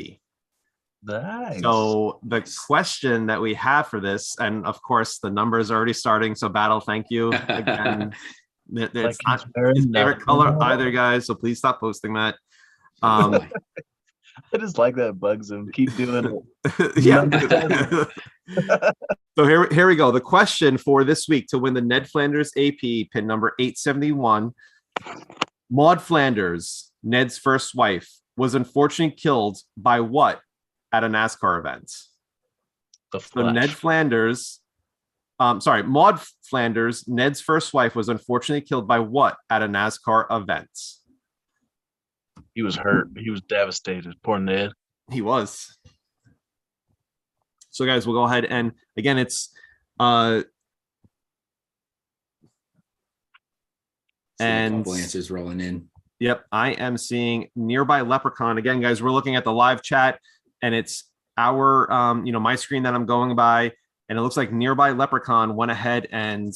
Nice. So the question that we have for this, and of course the numbers are already starting. So Battle, thank you again. It's Like not he's wearing his favorite nothing. color either, guys. So please stop posting that. I just like that bugs him. Keep doing it. Yeah. Number 10. So here we go. The question for this week to win the Ned Flanders AP pin number 871. Maud Flanders, Ned's first wife, was unfortunately killed by what at a NASCAR event? The So Ned Flash. Flanders, Maud Flanders, Ned's first wife, was unfortunately killed by what at a NASCAR event? He was hurt. He was devastated. Poor Ned. He was. So guys, we'll go ahead and again, it's and and a couple answers rolling in. Yep, I am seeing Nearby Leprechaun. Again, guys, we're looking at the live chat, and it's our, my screen that I'm going by, and it looks like Nearby Leprechaun went ahead and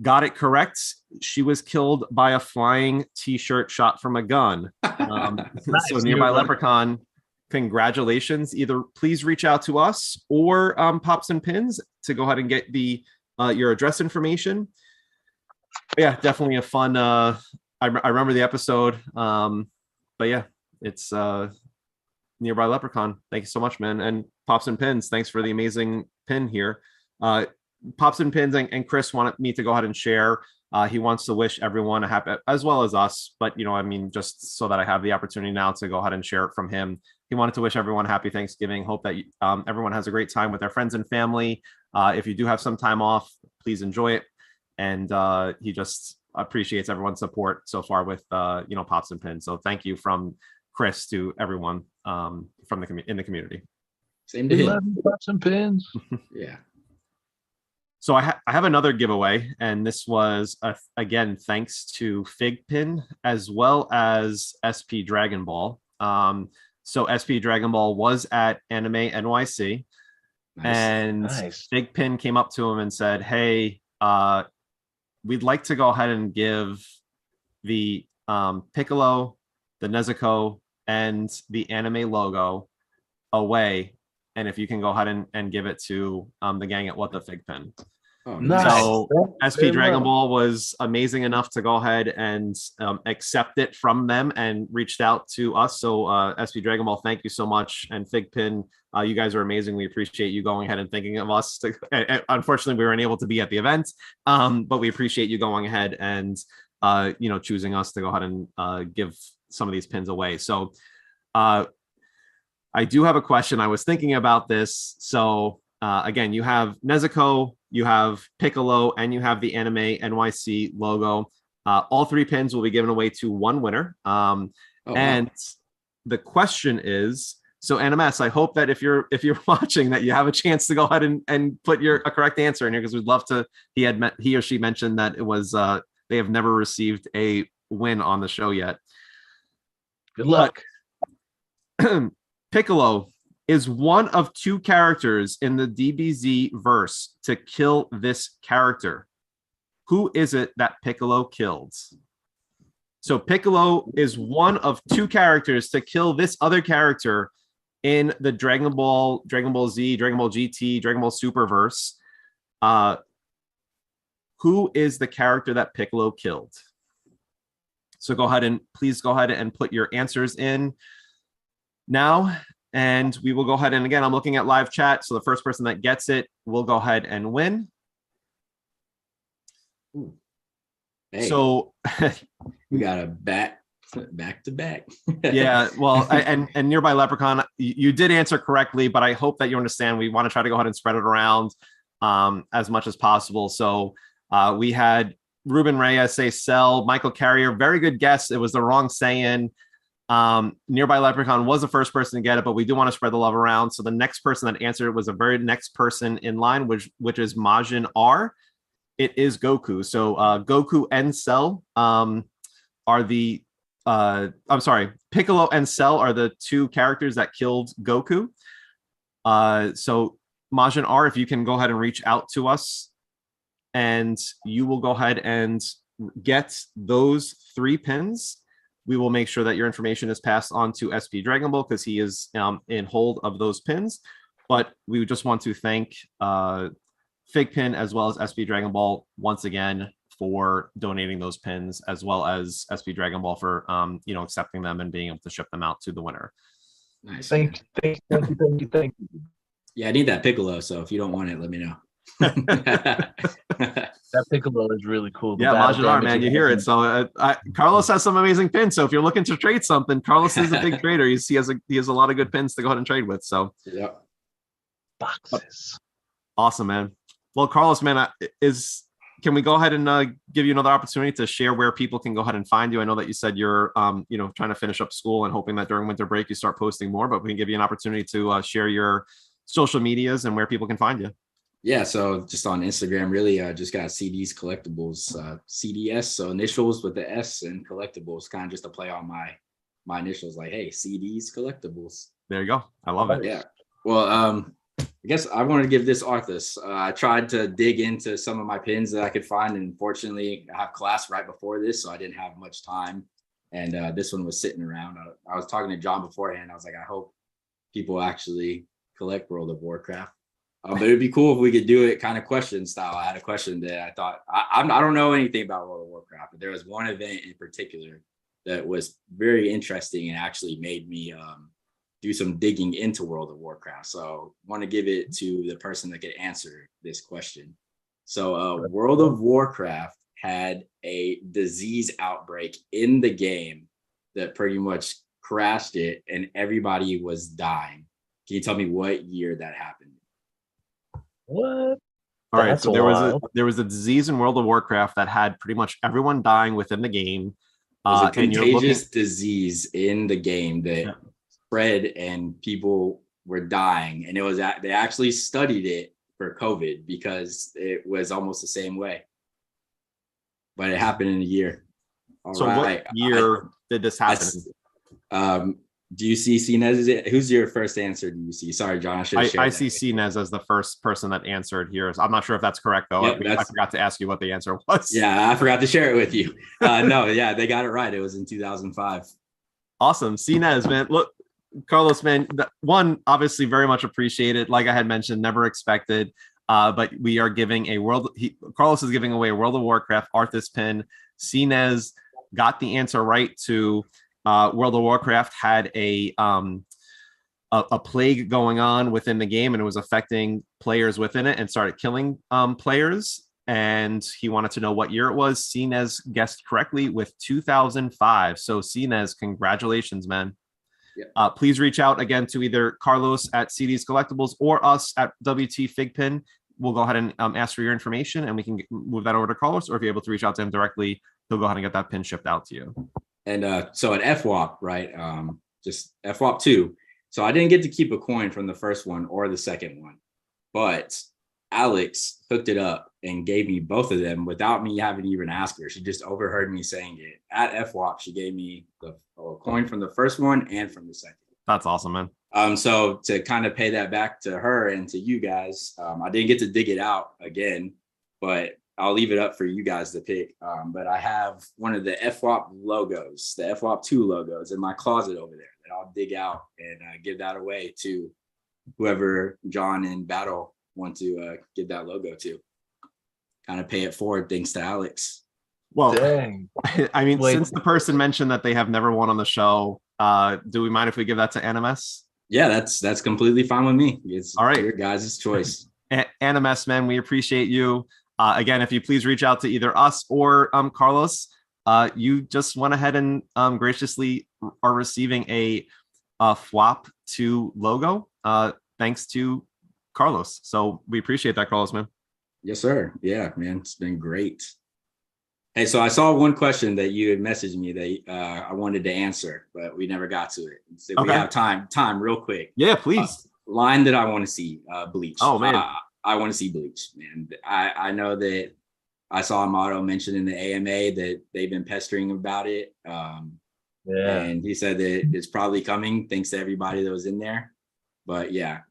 got it correct. She was killed by a flying T-shirt shot from a gun. Nice. So Nearby Leprechaun, congratulations. Either please reach out to us or Pops and Pins to go ahead and get the your address information. But yeah, definitely a fun. I remember the episode. But yeah, it's Nearby Leprechaun. Thank you so much, man. And Pops and Pins, thanks for the amazing pin here. Pops and Pins and Chris wanted me to go ahead and share. He wants to wish everyone a happy, as well as us. But just so that I have the opportunity now to go ahead and share it from him. He wanted to wish everyone happy Thanksgiving. Hope that everyone has a great time with their friends and family. If you do have some time off, please enjoy it. And he just appreciates everyone's support so far with Pops and Pins. So thank you from Chris to everyone from in the community. Same to him. Pops and Pins. Yeah. So I have another giveaway, and this was again thanks to FiGPiN as well as SP Dragon Ball. So SP Dragon Ball was at Anime NYC, and FiGPiN came up to him and said, "Hey, we'd like to go ahead and give the Piccolo, the Nezuko, and the anime logo away, and if you can go ahead and give it to the gang at What the FiGPiN." Oh, nice. So SP Dragon Ball was amazing enough to go ahead and accept it from them and reached out to us. So SP Dragon Ball, thank you so much. And FiGPiN, you guys are amazing. We appreciate you going ahead and thinking of us. Unfortunately, we weren't able to be at the event, but we appreciate you going ahead and choosing us to go ahead and give some of these pins away. So I do have a question. I was thinking about this. So again, you have Nezuko, you have Piccolo, and you have the Anime NYC logo. All three pins will be given away to one winner. And the question is, so NMS, I hope that if you're watching, that you have a chance to go ahead and put a correct answer in here, because we'd love to. He or she mentioned that it was they have never received a win on the show yet. Good luck. Piccolo is one of two characters in the DBZ verse to kill this character. Who is it that Piccolo killed? So Piccolo is one of two characters to kill this other character in the Dragon Ball Z, Dragon Ball GT, Dragon Ball Super verse. Who is the character that Piccolo killed? So please go ahead and put your answers in now. And we will go ahead and again, I'm looking at live chat. So the first person that gets it will go ahead and win. Hey, so we got a back to back. Yeah, well, and Nearby Leprechaun, you did answer correctly, but I hope that you understand we want to try to go ahead and spread it around as much as possible. So we had Ruben Reyes say Cell, Michael Carrier, very good guess. It was the wrong saying. Nearby Leprechaun was the first person to get it, but we do want to spread the love around. So the next person that answered it was the very next person in line, which is Majin R. It is Goku. So Goku and Cell are the Piccolo and Cell are the two characters that killed Goku. So Majin R, if you can go ahead and reach out to us, and you will go ahead and get those three pins. we will make sure that your information is passed on to SP Dragon Ball because he is in hold of those pins. But we just want to thank FiGPiN as well as SP Dragon Ball once again for donating those pins, as well as SP Dragon Ball for accepting them and being able to ship them out to the winner. Nice. Thank you. Yeah, I need that Piccolo. So if you don't want it, let me know. That Piccolo is really cool. Yeah, Majidar, man, you hear it. So Carlos has some amazing pins. So if you're looking to trade something, Carlos is a big trader. He has a lot of good pins to go ahead and trade with. So yeah, boxes. Awesome, man. Well, Carlos, man, can we go ahead and give you another opportunity to share where people can go ahead and find you? I know that you said you're trying to finish up school and hoping that during winter break you start posting more, but we can give you an opportunity to share your social medias and where people can find you. Yeah, so just on Instagram, really, just got CDs Collectibles, CDS, so initials with the S, and Collectibles, kind of just a play on my initials, like, hey, CDs Collectibles. There you go. I love it. Yeah. Well, I guess I wanted to give this Arthas. I tried to dig into some of my pins that I could find, and unfortunately, I have class right before this, so I didn't have much time. And this one was sitting around. I was talking to John beforehand. I was like, I hope people actually collect World of Warcraft. But it'd be cool if we could do it kind of question style. I had a question that I thought, I don't know anything about World of Warcraft, but there was one event in particular that was very interesting and actually made me do some digging into World of Warcraft. So I want to give it to the person that could answer this question. So World of Warcraft had a disease outbreak in the game that pretty much crashed it and everybody was dying. Can you tell me what year that happened? What? All right, so there was a disease in World of Warcraft that had pretty much everyone dying within the game. It was a contagious disease in the game that spread and people were dying. And they actually studied it for COVID because it was almost the same way. But it happened in a year. What year did this happen? Do you see CNES? Who's your first answer? Do you see? Sorry, John. I see CNES as the first person that answered here. I'm not sure if that's correct, though. Yep, I forgot to ask you what the answer was. Yeah, I forgot to share it with you. No, yeah, they got it right. It was in 2005. Awesome. CNES, man. Look, Carlos, man, one, obviously very much appreciated. Like I had mentioned, never expected. But we are giving Carlos is giving away a World of Warcraft Arthas pin. CNES got the answer right to World of Warcraft had a plague going on within the game, and it was affecting players within it and started killing players. And he wanted to know what year it was. CNES guessed correctly with 2005. So CNES, congratulations, man. Yeah. Please reach out again to either Carlos at CDs Collectibles or us at WTFiGPiN. We'll go ahead and ask for your information, and we can move that over to Carlos. Or if you're able to reach out to him directly, he'll go ahead and get that pin shipped out to you. And so at FWAP, right, just FWAP 2. So I didn't get to keep a coin from the first one or the second one, but Alex hooked it up and gave me both of them without me having to even ask her. She just overheard me saying it. At FWAP, she gave me a coin from the first one and from the second. That's awesome, man. So to kind of pay that back to her and to you guys, I didn't get to dig it out again, but I'll leave it up for you guys to pick. But I have one of the FWAP logos, the FWAP 2 logos in my closet over there that I'll dig out and give that away to whoever John in battle want to give that logo to. Kind of pay it forward thanks to Alex. Well, dang. I mean, since the person mentioned that they have never won on the show, do we mind if we give that to NMS? Yeah, that's completely fine with me. It's all right. Your guys' choice. NMS, man, we appreciate you. Again, if you please reach out to either us or Carlos, you just went ahead and graciously are receiving a FWAP 2 logo thanks to Carlos. So we appreciate that, Carlos, man. Yes, sir. Yeah, man, it's been great. Hey, so I saw one question that you had messaged me that I wanted to answer, but we never got to it. So we have time real quick. Yeah, please. Line that I want to see, Bleach. Oh, man. I want to see Bleach, man. I know that I saw Amato mention in the AMA that they've been pestering about it. And he said that it's probably coming thanks to everybody that was in there. But yeah,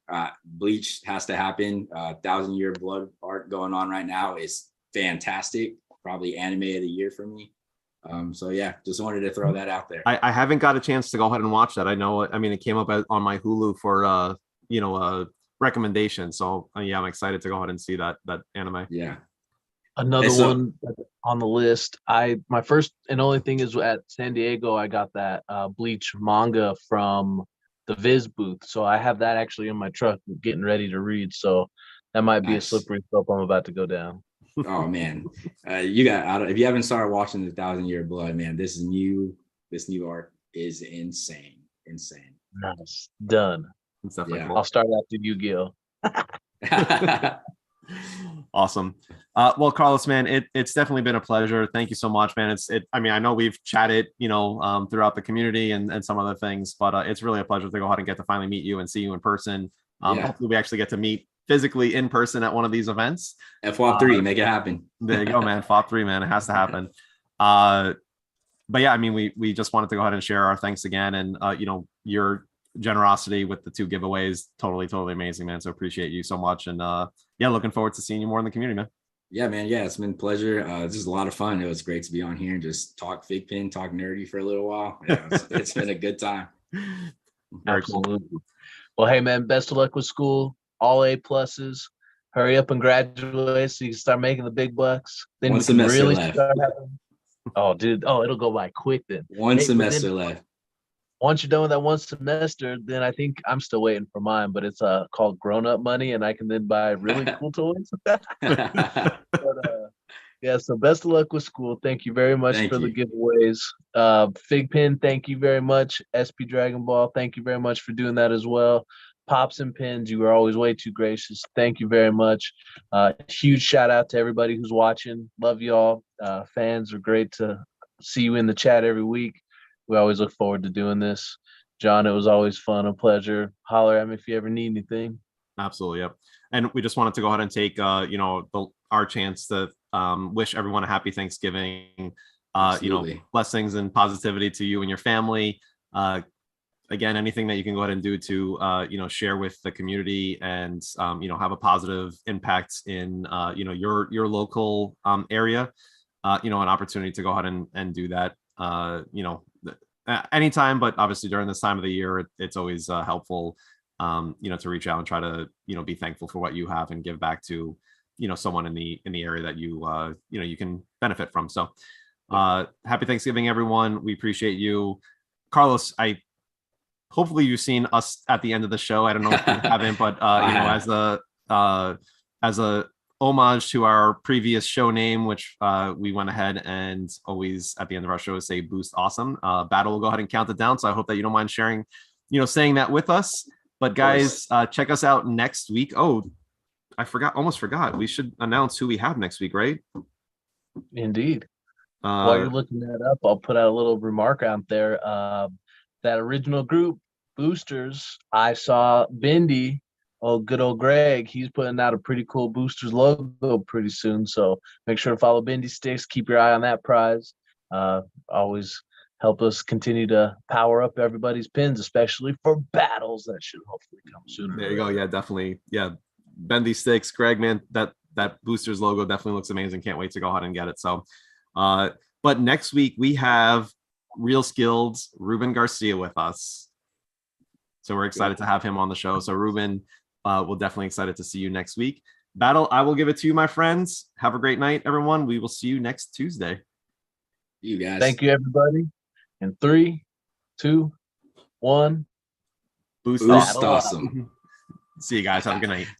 Bleach has to happen. 1,000-Year Blood art going on right now is fantastic. Probably anime of the year for me. So yeah, just wanted to throw that out there. I haven't got a chance to go ahead and watch that. I know, I mean, it came up on my Hulu for recommendation. So yeah, I'm excited to go ahead and see that anime. Yeah. Another one on the list. My first and only thing is at San Diego. I got that Bleach manga from the Viz booth, so I have that actually in my truck, getting ready to read. So that might be a slippery slope I'm about to go down. Oh man, you got if you haven't started watching the 1,000-Year Blood, man, this new arc is insane. Nice, done. It's definitely cool. I'll start after Yu-Gi-Oh. Awesome. Well, Carlos, man, it's definitely been a pleasure. Thank you so much, man. I mean, I know we've chatted, throughout the community and some other things, but it's really a pleasure to go ahead and get to finally meet you and see you in person. Hopefully we actually get to meet physically in person at one of these events. FWAP 3, make it happen. There you go, man. FWAP 3, man. It has to happen. But yeah, I mean, we just wanted to go ahead and share our thanks again. And, your generosity with the 2 giveaways, totally amazing, man. So appreciate you so much. And yeah, looking forward to seeing you more in the community, man. Yeah, man. Yeah, it's been a pleasure. This is a lot of fun. It was great to be on here and just talk FiGPiN, talk nerdy for a little while. Yeah, it's been a good time. Absolutely. Cool. Well, hey man, best of luck with school. All A pluses. Hurry up and graduate so you can start making the big bucks. Then 1 semester really left. Oh, dude. Oh, it'll go by quick then. 1 semester left. Once you're done with that 1 semester, then I think I'm still waiting for mine, but it's called Grown Up Money, and I can then buy really cool toys. But, yeah, so best of luck with school. Thank you very much for the giveaways. FiGPiN, thank you very much. SP Dragon Ball, thank you very much for doing that as well. Pops and Pins, you were always way too gracious. Thank you very much. Huge shout out to everybody who's watching. Love y'all. Fans are great to see you in the chat every week. We always look forward to doing this. John, it was always fun, a pleasure. Holler at me if you ever need anything. Absolutely, yep. And we just wanted to go ahead and take our chance to wish everyone a happy Thanksgiving. Blessings and positivity to you and your family. Again, anything that you can go ahead and do to share with the community and have a positive impact in your local area. An opportunity to go ahead and do that. Anytime, but obviously during this time of the year, it's always helpful, to reach out and try to, be thankful for what you have and give back to, someone in the area that you can benefit from. So, happy Thanksgiving, everyone. We appreciate you, Carlos. Hopefully you've seen us at the end of the show. I don't know if you haven't, but as a homage to our previous show name, which we went ahead and always at the end of our show say boost awesome. Battle will go ahead and count it down. So I hope that you don't mind sharing, saying that with us. But guys, check us out next week. Oh, almost forgot. We should announce who we have next week, right? Indeed. While you're looking that up, I'll put out a little remark out there. That original group, Boosters, I saw Bendy. Oh, good old Greg. He's putting out a pretty cool Boosters logo pretty soon. So make sure to follow Bendy Sticks. Keep your eye on that prize. Always help us continue to power up everybody's pins, especially for battles that should hopefully come sooner. There you go. Yeah, definitely. Yeah. Bendy Sticks, Greg, man, that Boosters logo definitely looks amazing. Can't wait to go ahead and get it. So, but next week we have Real Skilled Ruben Garcia with us. So we're excited to have him on the show. So Ruben, we're definitely excited to see you next week. Battle, I will give it to you, my friends. Have a great night, everyone. We will see you next Tuesday. You guys. Thank you, everybody. In 3, 2, 1. Boost awesome. See you guys. Have a good night.